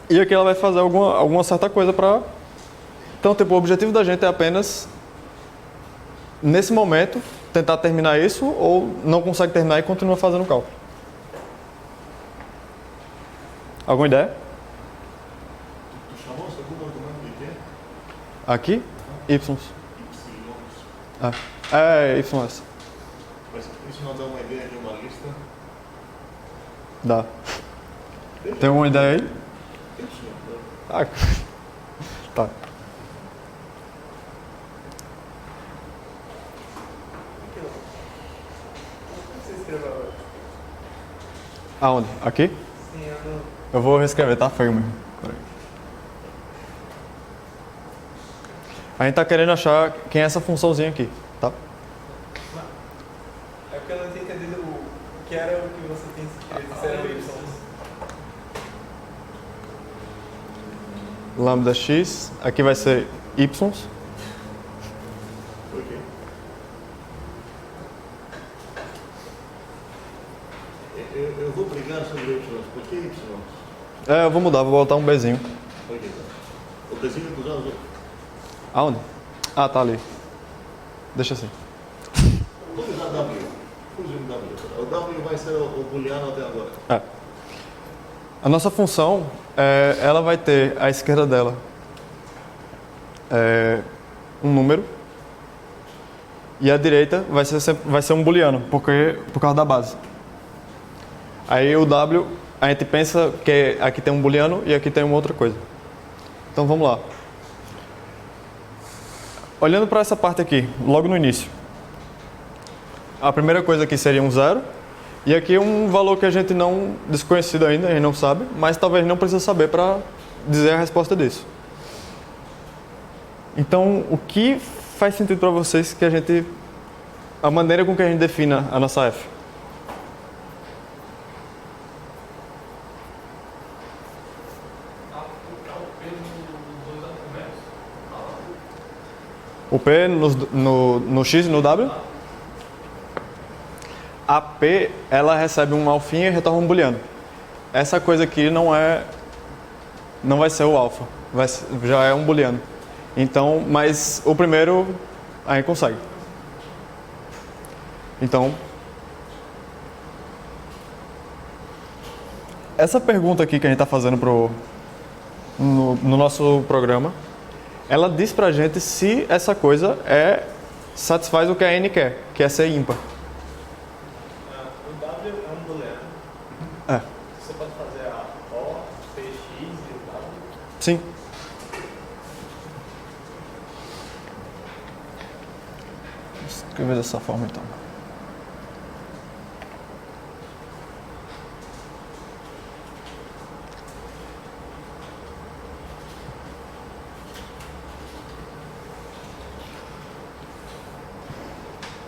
E aqui ela vai fazer alguma certa coisa para... Então, tipo, o objetivo da gente é apenas, nesse momento, tentar terminar isso, ou não consegue terminar e continua fazendo o cálculo. Alguma ideia? Tu chamou o segundo argumento de quê? Aqui? Y. YS. Mas isso não dá uma ideia de uma lista? Dá. Tem alguma ideia aí? Ah, tá. Você escreveu? Aonde? Aqui? Sim, eu não. Eu vou reescrever, tá feio mesmo. Peraí. A gente tá querendo achar quem é essa funçãozinha aqui, tá? É porque eu não tinha entendido o que era o que você tinha escrito, se era o Y. Lambda x, aqui vai ser y. Por quê? Eu vou brigar sobre y. Por que y? Eu vou mudar, vou botar um bzinho. Por quê? O desenho dos anos. Aonde? Ah, tá ali. Deixa assim. Vamos usar W. Use um W. O W vai ser o booleano até agora. A nossa função, ela vai ter à esquerda dela um número e à direita vai ser um booleano, por causa da base. Aí o W, a gente pensa que aqui tem um booleano e aqui tem uma outra coisa. Então vamos lá. Olhando para essa parte aqui, logo no início. A primeira coisa aqui seria um 0. E aqui um valor que a gente não, desconhecido ainda, a gente não sabe, mas talvez não precisa saber para dizer a resposta disso. Então, o que faz sentido para vocês que a maneira com que a gente defina a nossa F? O P no X e no W? A P, ela recebe um alfinha e retorna um booleano. Essa coisa aqui não vai ser o alfa, já é um booleano. Então, mas o primeiro a gente consegue. Então, essa pergunta aqui que a gente está fazendo no nosso programa, ela diz pra gente se essa coisa satisfaz o que a N quer, que é ser ímpar. O W é um booleano. Você pode fazer a O, P, X e o W? Sim. Vou escrever dessa forma então.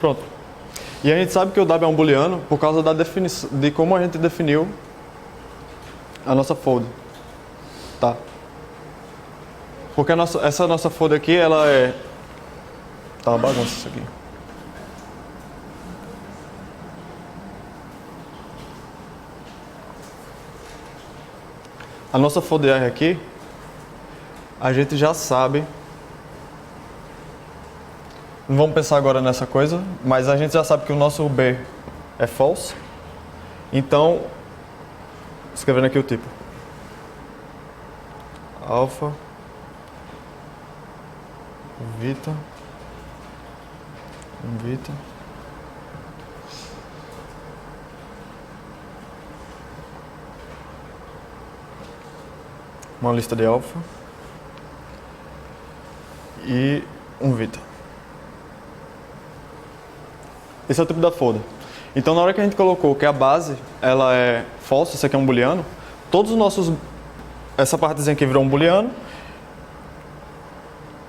Pronto. E a gente sabe que o W é um booleano por causa da definição, de como a gente definiu a nossa fold. Tá. Porque essa nossa fold aqui, ela é... Tá uma bagunça isso aqui. a nossa FODR aqui, a gente já sabe. Não vamos pensar agora nessa coisa, mas a gente já sabe que o nosso B é false. Então, escrevendo aqui o tipo. Alpha, Vita, Vita. Uma lista de alfa e um Vita. Esse é o tipo da folder. Então, na hora que a gente colocou que a base ela é false, isso aqui é um booleano, todos os nossos, essa partezinha aqui virou um booleano,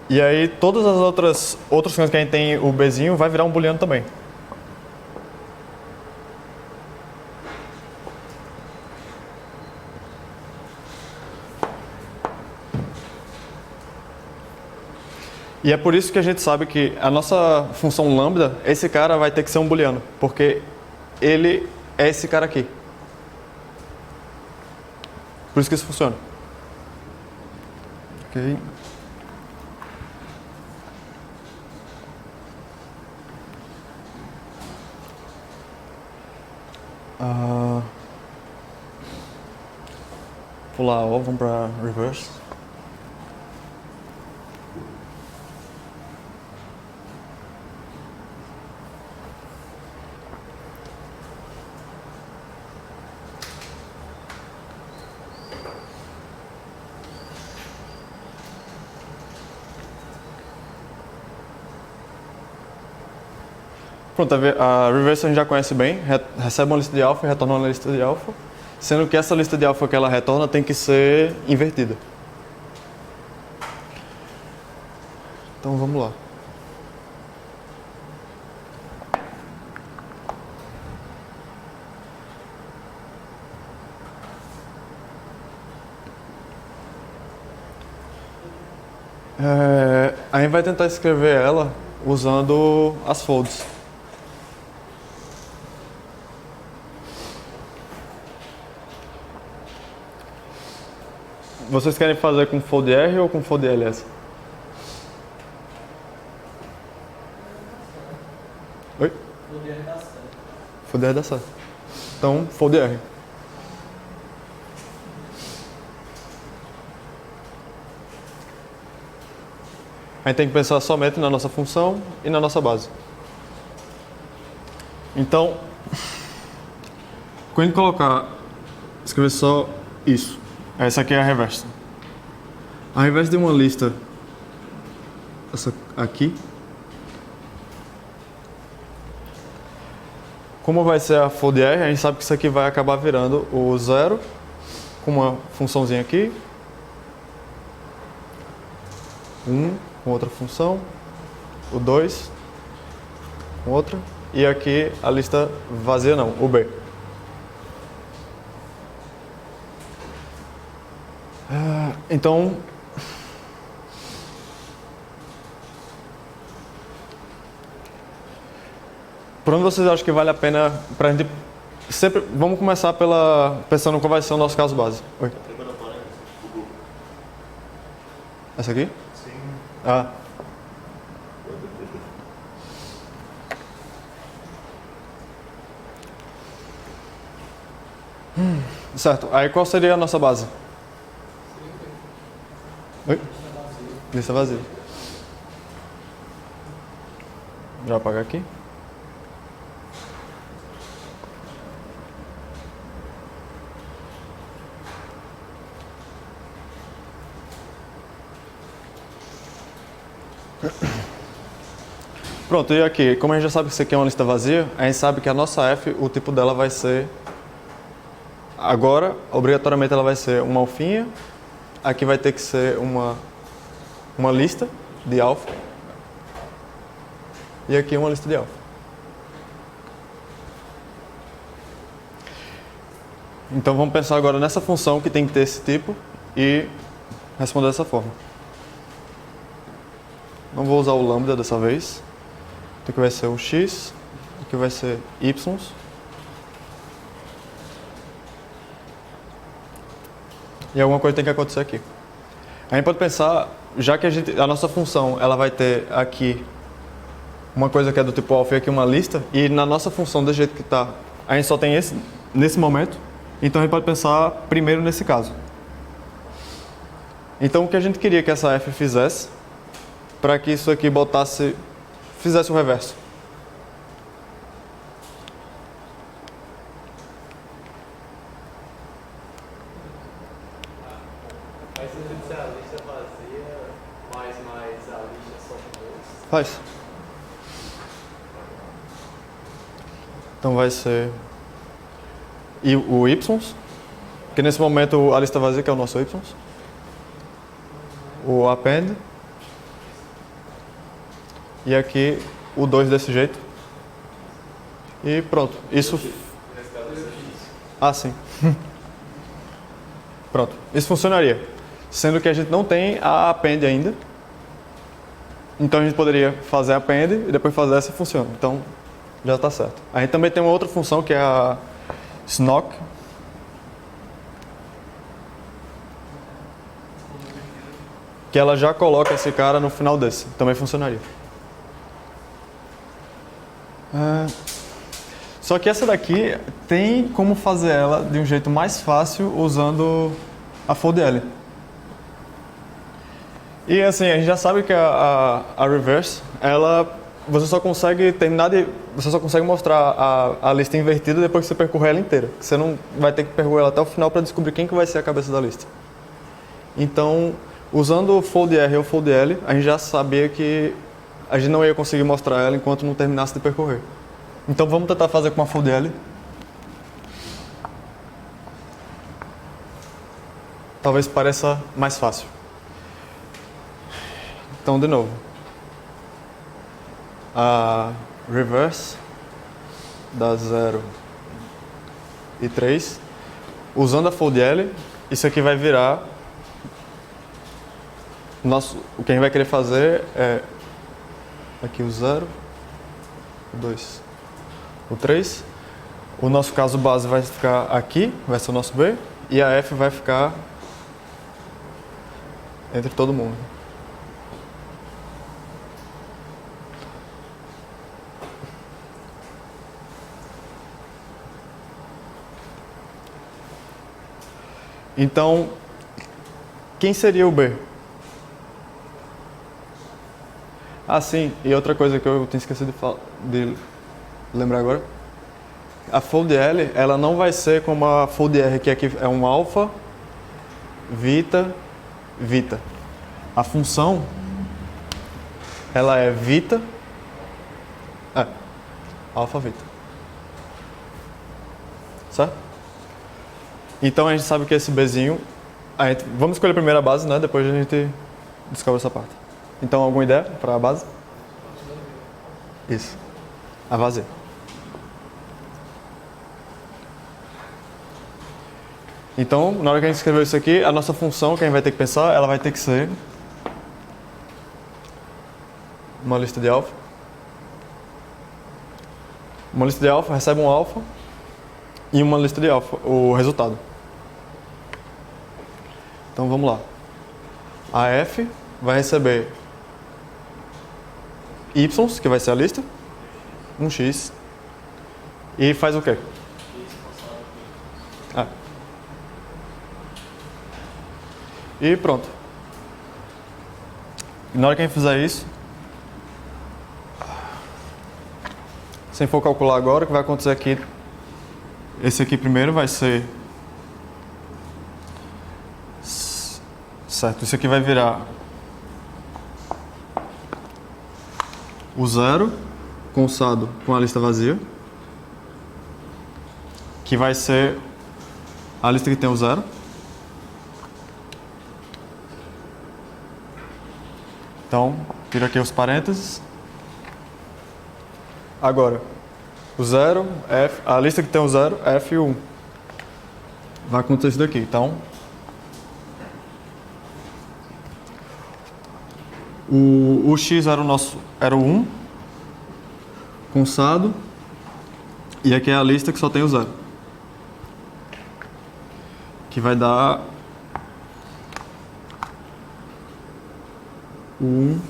e aí todas as outras coisas que a gente tem o Bzinho vai virar um booleano também. E é por isso que a gente sabe que a nossa função lambda, esse cara vai ter que ser um booleano, porque ele é esse cara aqui. Por isso que isso funciona. Ok. Pular ó, vamos para reverse. Pronto, a reverse a gente já conhece bem, recebe uma lista de alfa e retorna uma lista de alfa, sendo que essa lista de alfa que ela retorna tem que ser invertida. Então vamos lá. A gente vai tentar escrever ela usando as folds. Vocês querem fazer com fold R ou com fold LS? Oi? Fold R dá certo. Fold R dá certo. Então, fold R. A gente tem que pensar somente na nossa função e na nossa base. Então, quando a gente colocar, escrever só isso. Essa aqui é a reverse. A reverse de uma lista, essa aqui. Como vai ser a fold R, a gente sabe que isso aqui vai acabar virando o 0 com uma funçãozinha aqui. 1 com outra função. O 2 com outra. E aqui a lista vazia não, o B. Então, por onde vocês acham que vale a pena pra gente sempre, vamos começar pensando qual vai ser o nosso caso base. Oi. Essa aqui? Sim. Ah. Certo. Aí qual seria a nossa base? Oi? Lista vazia. Já apagar aqui. Pronto, e aqui, como a gente já sabe que isso aqui é uma lista vazia, a gente sabe que a nossa F, o tipo dela vai ser... Agora, obrigatoriamente ela vai ser uma alfinha. Aqui vai ter que ser uma lista de alfa. E aqui uma lista de alfa. Então vamos pensar agora nessa função que tem que ter esse tipo e responder dessa forma. Não vou usar o lambda dessa vez. Aqui vai ser o x, aqui vai ser y. e alguma coisa tem que acontecer aqui. A gente pode pensar, já que a nossa função ela vai ter aqui uma coisa que é do tipo alfa e aqui uma lista, e na nossa função do jeito que está, a gente só tem esse nesse momento, então a gente pode pensar primeiro nesse caso. Então o que a gente queria que essa f fizesse, para que isso aqui fizesse o reverso. Faz sentido ser a lista vazia, mais a lista só com 2? Faz. Então vai ser o y, que nesse momento a lista vazia, que é o nosso y. O append. E aqui o 2 desse jeito. E pronto. Isso. Ah, sim. Pronto. Isso funcionaria. Sendo que a gente não tem a append ainda. Então a gente poderia fazer a append e depois fazer essa e funciona. Então já está certo. A gente também tem uma outra função que é a snock. Que ela já coloca esse cara no final desse. Também funcionaria. Só que essa daqui tem como fazer ela de um jeito mais fácil usando a foldl. E assim, a gente já sabe que a reverse, você só consegue mostrar a lista invertida depois que você percorrer ela inteira. Você não vai ter que percorrer ela até o final para descobrir quem que vai ser a cabeça da lista. Então, usando o foldr ou foldl, a gente já sabia que a gente não ia conseguir mostrar ela enquanto não terminasse de percorrer. Então vamos tentar fazer com a foldl. Talvez pareça mais fácil. Então, de novo. A reverse da 0 e 3. Usando a foldl, isso aqui vai virar... O que a gente vai querer fazer é... Aqui o 0, o 2, o 3. O nosso caso base vai ficar aqui, vai ser o nosso B. E a F vai ficar entre todo mundo. Então, quem seria o B? Ah, sim, e outra coisa que eu tinha esquecido de lembrar agora. A foldl, ela não vai ser como a foldr, que aqui é um alfa, vita, vita. A função, ela é vita, alfa, vita. Certo? Então a gente sabe que esse Bzinho, vamos escolher primeiro a base, né? Depois a gente descobre essa parte. Então, alguma ideia para a base? Isso. A vazia. Então, na hora que a gente escreveu isso aqui, a nossa função que a gente vai ter que pensar, ela vai ter que ser uma lista de alfa. Uma lista de alfa recebe um alfa e uma lista de alfa, o resultado. Então, vamos lá. A F vai receber y, que vai ser a lista, um x, e faz o quê? E pronto. E na hora que a gente fizer isso, sem for calcular agora, o que vai acontecer aqui, esse aqui primeiro vai ser, certo, isso aqui vai virar o 0, conçado com a lista vazia, que vai ser a lista que tem o 0. Então, tira aqui os parênteses. Agora, o 0, F, a lista que tem o 0, F e o 1. Vai acontecer isso daqui. Então, o x era o 1, conçado, e aqui é a lista que só tem o 0. Que vai dar o 1,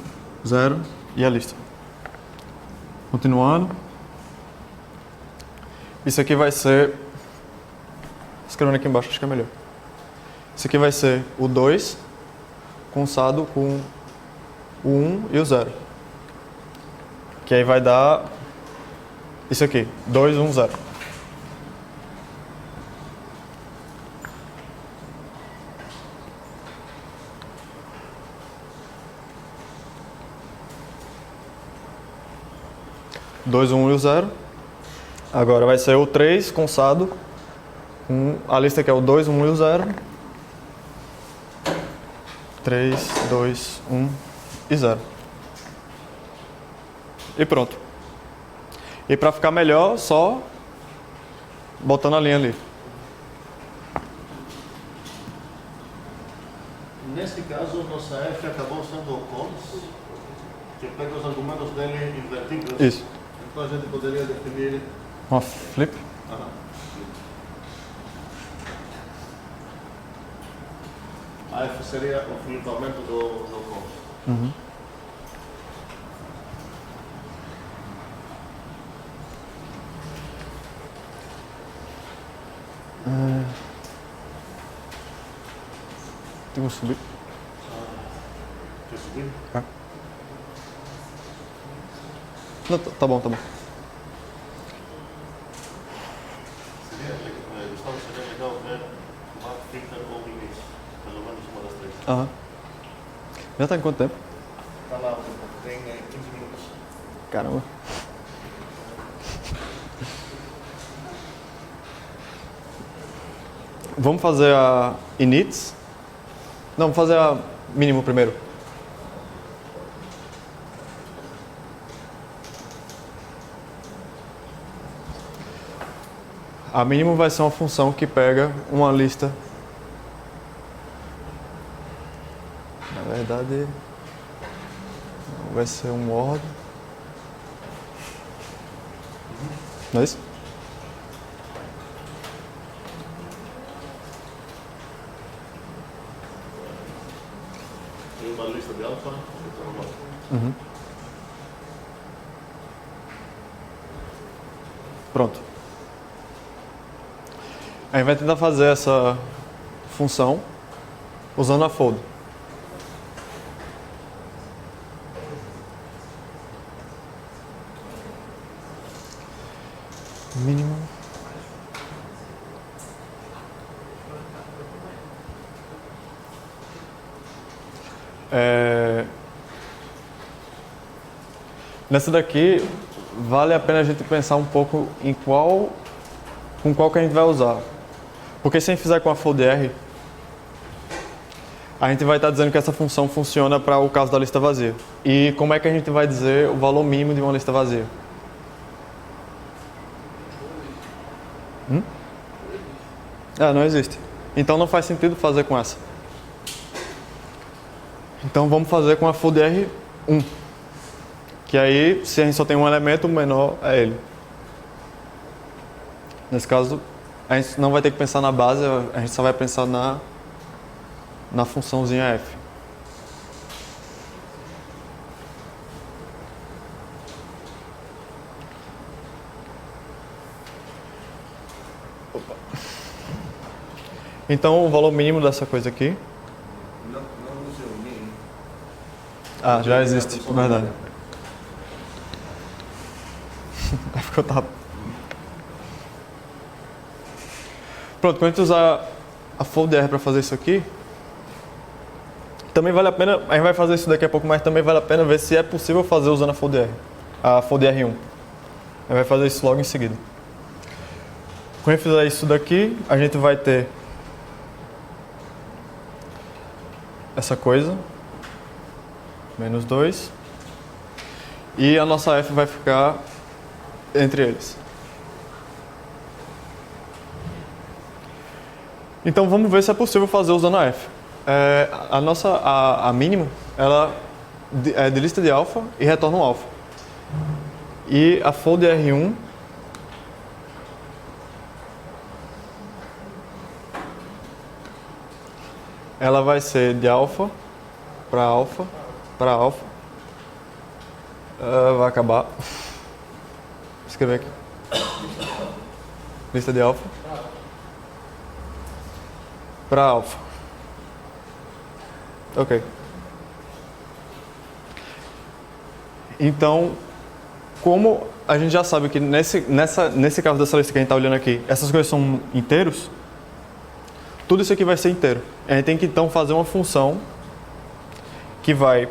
0 e a lista. Continuando. Isso aqui vai ser... Escrevendo aqui embaixo, acho que é melhor. Isso aqui vai ser o 2 conçado com o 1 e o 0. Que aí vai dar isso aqui, 2, 1, 0. Dois, um e o 0. Agora vai ser o 3 conçado com a lista que é o 2, 1 e o 0. 3, 2, 1 e 0. E pronto. E para ficar melhor, só botando a linha ali. Nesse caso, nossa F acabou sendo o cons, que pega os argumentos dele invertidos. Isso. Então a gente poderia definir... Uma flip. Aham. A F seria o flipamento do cons. Uhum. Tem que subir. Quer subir? Não, tá bom, tá bom. Gustavo, seria legal ver uma fita ou limite. Pelo menos uma das três. Aham. Já tá em quanto tempo? Está lá, tem 15 minutos. Caramba. Vamos fazer a inits? Não, vamos fazer a mínimo primeiro. A mínimo vai ser uma função que pega uma lista. Na verdade, vai ser um word. Não é isso? Tem uma lista de alfa. Uhum. Pronto. A gente vai tentar fazer essa função usando a fold. Mínimo. Nessa daqui, vale a pena a gente pensar um pouco em com qual que a gente vai usar. Porque se a gente fizer com a fold_r, a gente vai estar dizendo que essa função funciona para o caso da lista vazia. E como é que a gente vai dizer o valor mínimo de uma lista vazia? Não existe. Então não faz sentido fazer com essa. Então vamos fazer com a fold_r 1. Que aí, se a gente só tem um elemento, o menor é ele. Nesse caso, a gente não vai ter que pensar na base, a gente só vai pensar na funçãozinha f. Então, o valor mínimo dessa coisa aqui... Não use o mínimo. já existe, verdade. É porque eu tava... Pronto, quando a gente usar a fold_r para fazer isso aqui, também vale a pena, a gente vai fazer isso daqui a pouco, mas também vale a pena ver se é possível fazer usando a fold_r 1. A gente vai fazer isso logo em seguida. Quando a gente fizer isso daqui, a gente vai ter essa coisa, menos 2, e a nossa f vai ficar entre eles. Então vamos ver se é possível fazer usando a f. A mínimo, ela é de lista de alfa e retorna um alfa. E a fold_r 1 ela vai ser de alfa para alfa para alfa. Vai acabar. Vou escrever aqui. Lista de alfa. Para alfa. Ok. Então, como a gente já sabe que nesse caso dessa lista que a gente está olhando aqui, essas coisas são inteiros, tudo isso aqui vai ser inteiro. A gente tem que então fazer uma função que vai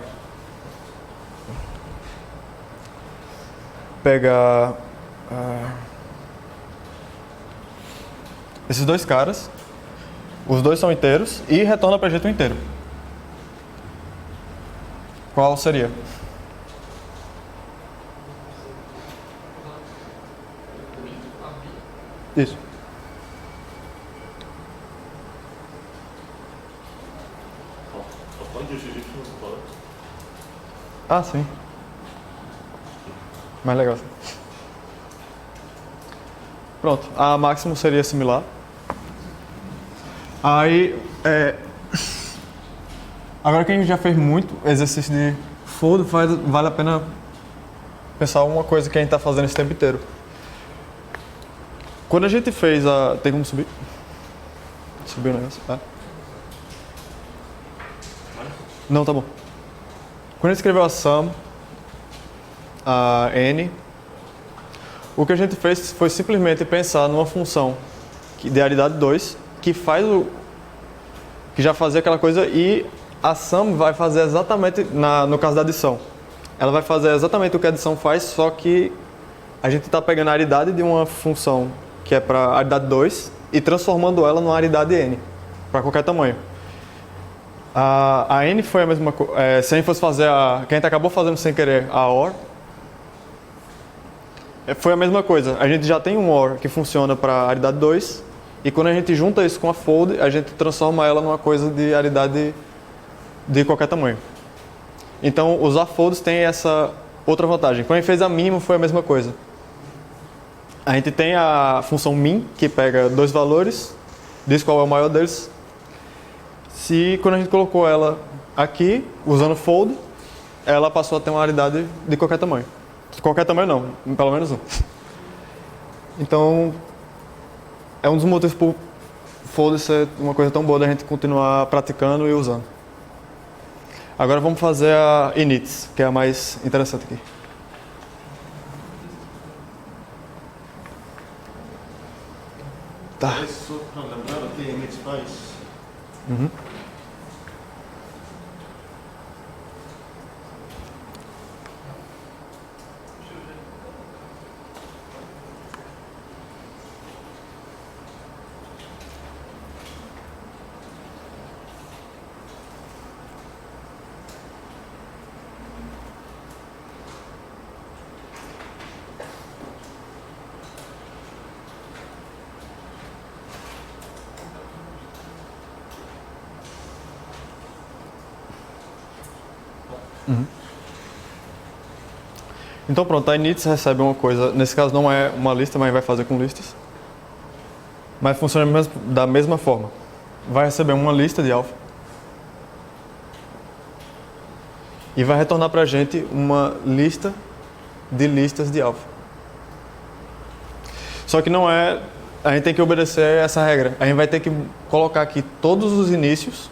pegar esses dois caras, os dois são inteiros, e retorna para a gente um inteiro. Qual seria? Isso. Só pode x não pode. Ah, sim. Mais legal. Pronto, a máximo seria similar. Aí, agora que a gente já fez muito exercício de fold, vale a pena pensar uma coisa que a gente está fazendo esse tempo inteiro. Quando a gente fez a... Tem como subir? Subir o negócio? Ah. Não, tá bom. Quando a gente escreveu a sum, a n, o que a gente fez foi simplesmente pensar numa função de aridade 2 que faz que já fazia aquela coisa, e a sum vai fazer exatamente, no caso da adição, ela vai fazer exatamente o que a adição faz, só que a gente está pegando a aridade de uma função que é para aridade 2 e transformando ela numa aridade n, para qualquer tamanho. A n foi a mesma coisa. Se a gente fosse fazer que a gente acabou fazendo sem querer, a OR, foi a mesma coisa. A gente já tem um OR que funciona para aridade 2, e quando a gente junta isso com a fold, a gente transforma ela numa coisa de aridade de qualquer tamanho. Então, usar folds tem essa outra vantagem. Quando a gente fez a mínima, foi a mesma coisa. A gente tem a função min, que pega dois valores, diz qual é o maior deles. Quando a gente colocou ela aqui, usando fold, ela passou a ter uma aridade de qualquer tamanho. Qualquer tamanho não, pelo menos um. Então, é um dos motivos por fold ser uma coisa tão boa da gente continuar praticando e usando. Agora vamos fazer a inits, que é a mais interessante aqui. Tá. Só para lembrar o que a init faz. Uhum. Então pronto, a inits recebe uma coisa, nesse caso não é uma lista, mas vai fazer com listas. Mas funciona da mesma forma. Vai receber uma lista de alfa e vai retornar para a gente uma lista de listas de alfa. Só que não é... A gente tem que obedecer essa regra. A gente vai ter que colocar aqui todos os inícios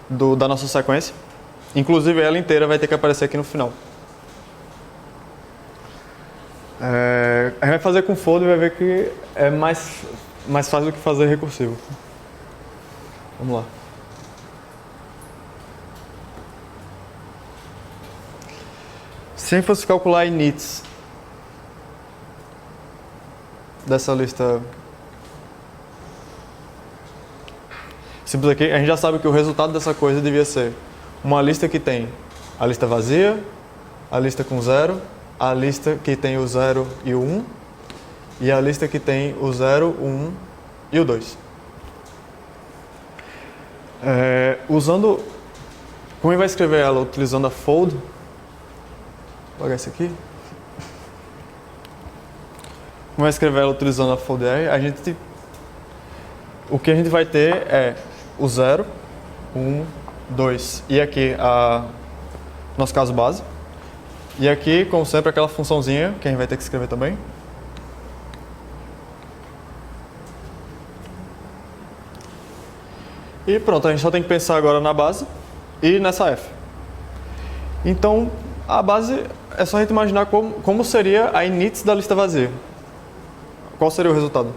da nossa sequência. Inclusive ela inteira vai ter que aparecer aqui no final. A gente vai fazer com fold e vai ver que é mais fácil do que fazer recursivo. Vamos lá. Se a gente fosse calcular inits dessa lista simples aqui, a gente já sabe que o resultado dessa coisa devia ser uma lista que tem a lista vazia, a lista com 0, a lista que tem o 0 e o 1, e a lista que tem o 0, o 1 e o 2. Como ele vai escrever ela utilizando a fold, vou apagar esse aqui. Como vai escrever ela utilizando a fold R, o que a gente vai ter é o 0, 1, 2, e aqui nosso caso base. E aqui, como sempre, aquela funçãozinha que a gente vai ter que escrever também. E pronto, a gente só tem que pensar agora na base e nessa f. Então, a base é só a gente imaginar como seria a inits da lista vazia. Qual seria o resultado?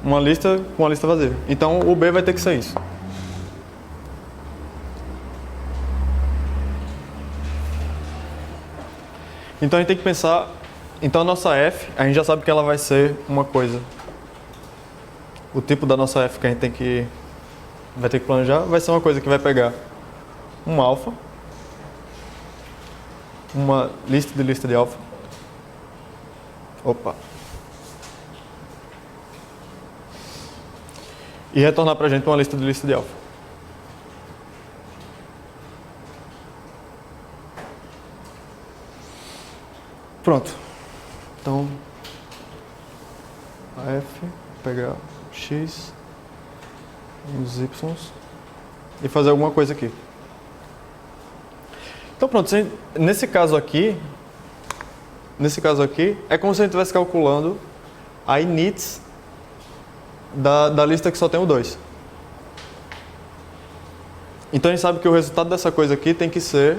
Uma lista com uma lista vazia. Então, o B vai ter que ser isso. Então, a gente tem que pensar... Então, a nossa f, a gente já sabe que ela vai ser uma coisa. O tipo da nossa f que a gente vai ter que planejar vai ser uma coisa que vai pegar um alfa, uma lista de alfa. Opa. E retornar pra gente uma lista de alfa. Pronto. Então, a f, pegar x, os y e fazer alguma coisa aqui. Então pronto, nesse caso aqui, é como se a gente estivesse calculando a inits da lista que só tem o 2. Então a gente sabe que o resultado dessa coisa aqui tem que ser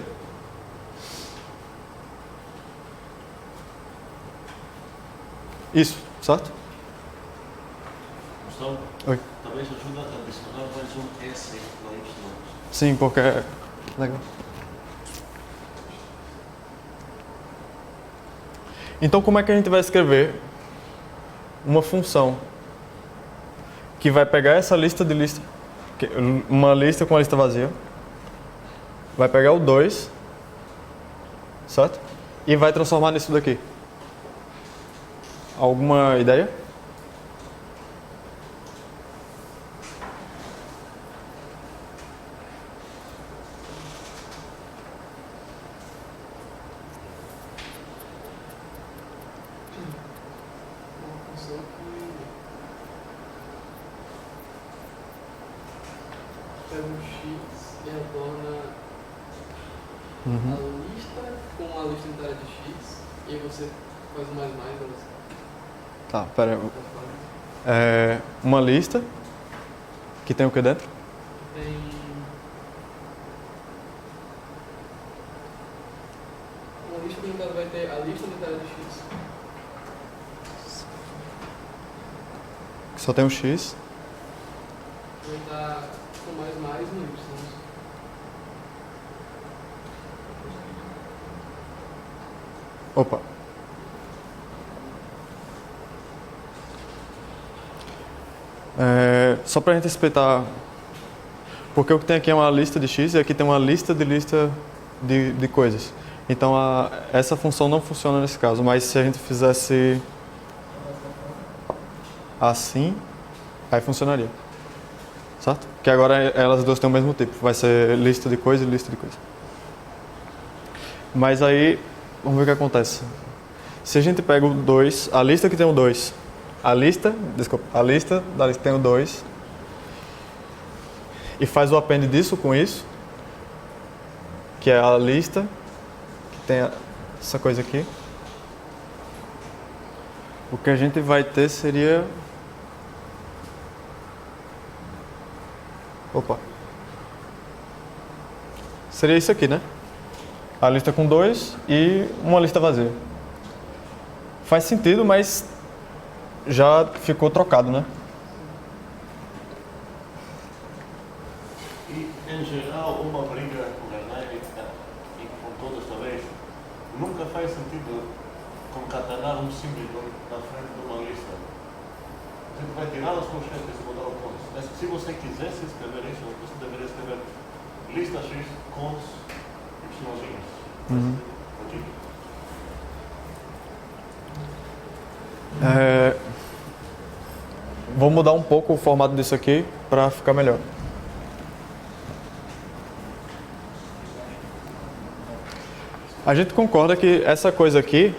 isso, certo? Gustavo, Oi. talvez ajuda a adicionar mais um S na Y. Sim, porque é legal. Então como é que a gente vai escrever uma função que vai pegar essa uma lista com a lista vazia, vai pegar o 2, certo? E vai transformar nisso daqui. Alguma ideia? Uma função que pega um x e retorna a lista com a lista inteira de x e você faz mais você. Tá, pera aí. Uma lista que tem o que dentro? Tem uma lista que no caso vai ter a lista inteira de x. Que só tem um x. Vai estar com mais no y. Opa. Só para a gente explicar, porque o que tem aqui é uma lista de x e aqui tem uma lista de coisas. Então essa função não funciona nesse caso, mas se a gente fizesse assim, aí funcionaria. Certo? Que agora elas duas têm o mesmo tipo, vai ser lista de coisa e lista de coisa. Mas aí, vamos ver o que acontece. Se a gente pega o 2, a lista que tem o 2, a lista da lista que tem o 2, e faz o append disso com isso, que é a lista que tem essa coisa aqui, o que a gente vai ter seria... Opa! Seria isso aqui, né? A lista com 2 e uma lista vazia. Faz sentido, mas já ficou trocado, né? E, em geral, uma briga com Hernani e com todas talvez, nunca faz sentido concatenar um símbolo na frente de uma lista. A gente vai tirar as conchetas e mudar o cons. Mas se você quisesse escrever isso, você deveria escrever lista X cons y. Vou mudar um pouco o formato disso aqui para ficar melhor. A gente concorda que essa coisa aqui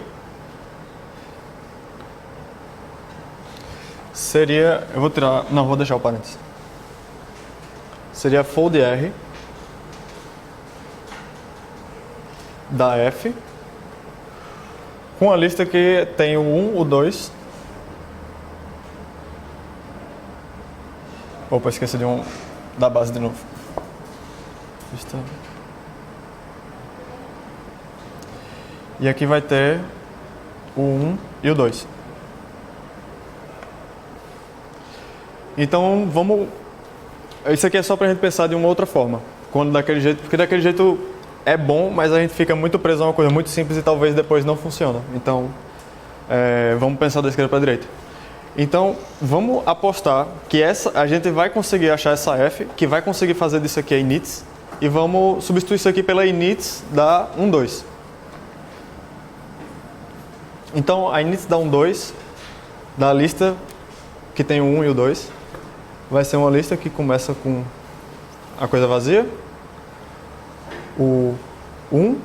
seria... Eu vou tirar... Não, vou deixar o parênteses. seria fold R da F com a lista que tem o 1, o 2. Opa, esqueci de da base de novo. Lista. E aqui vai ter o 1 e o 2. Então, vamos... Isso aqui é só pra gente pensar de uma outra forma. Quando daquele jeito... Porque daquele jeito é bom, mas a gente fica muito preso a uma coisa muito simples e talvez depois não funcione. Então, vamos pensar da esquerda para a direita. Então, vamos apostar que a gente vai conseguir achar essa F, que vai conseguir fazer disso aqui a inits, e vamos substituir isso aqui pela inits da 1, 2. Então, a inits da 1, 2, da lista que tem o 1 e o 2, vai ser uma lista que começa com a coisa vazia, o 1,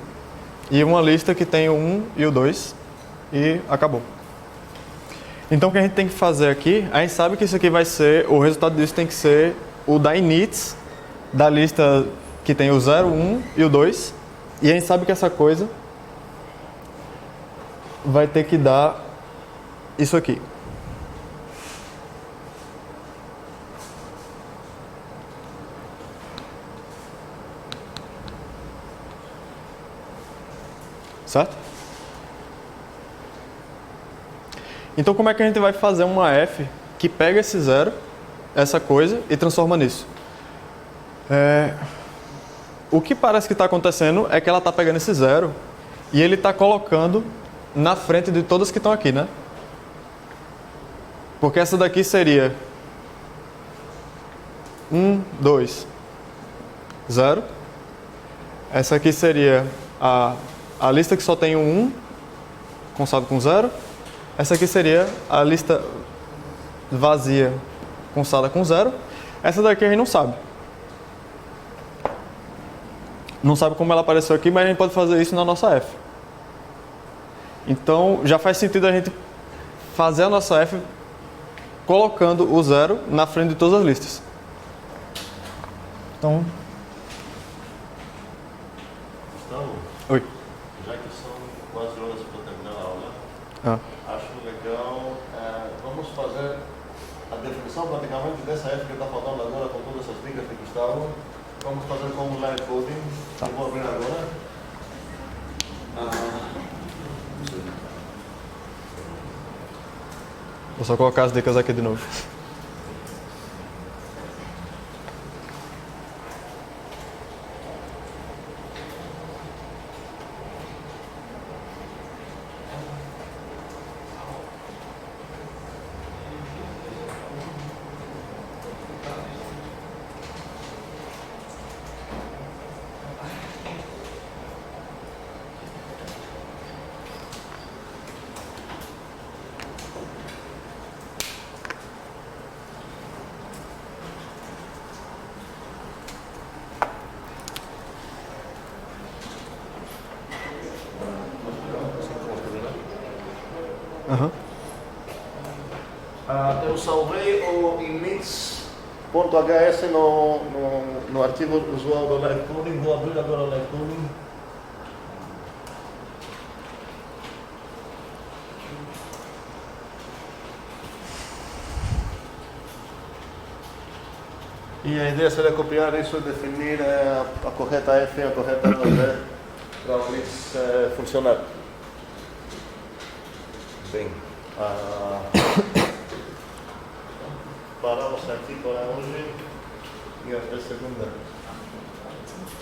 e uma lista que tem o 1 e o 2, e acabou. Então o que a gente tem que fazer aqui, a gente sabe que isso aqui vai ser, o resultado disso tem que ser o da inits, da lista que tem o 0, 1 e o 2, e a gente sabe que essa coisa vai ter que dar isso aqui. Certo? Então como é que a gente vai fazer uma F que pega esse 0, essa coisa, e transforma nisso? O que parece que está acontecendo é que ela está pegando esse 0 e ele está colocando na frente de todas que estão aqui, né? Porque essa daqui seria 1, 2, 0. Essa aqui seria a lista que só tem o 1, constado com 0. Essa aqui seria a lista vazia, constada com 0. Essa daqui a gente não sabe. Não sabe como ela apareceu aqui, mas a gente pode fazer isso na nossa F. Então, já faz sentido a gente fazer a nossa F colocando o 0 na frente de todas as listas. Então... Gustavo, Oi. já que são quase horas para terminar a aula, acho legal, vamos fazer a definição praticamente dessa F que está faltando agora com todas essas dicas de Gustavo. Vamos fazer como line coding. Tá. Eu vou abrir agora. Vou só colocar as dicas aqui de novo. Eu salvei o inits.hs no arquivo usual do live coding. Vou abrir agora o live coding. E a ideia seria copiar isso e definir a correta F e a correta V para o inits funcionar. Bem, paramos aqui para hoje e até segunda.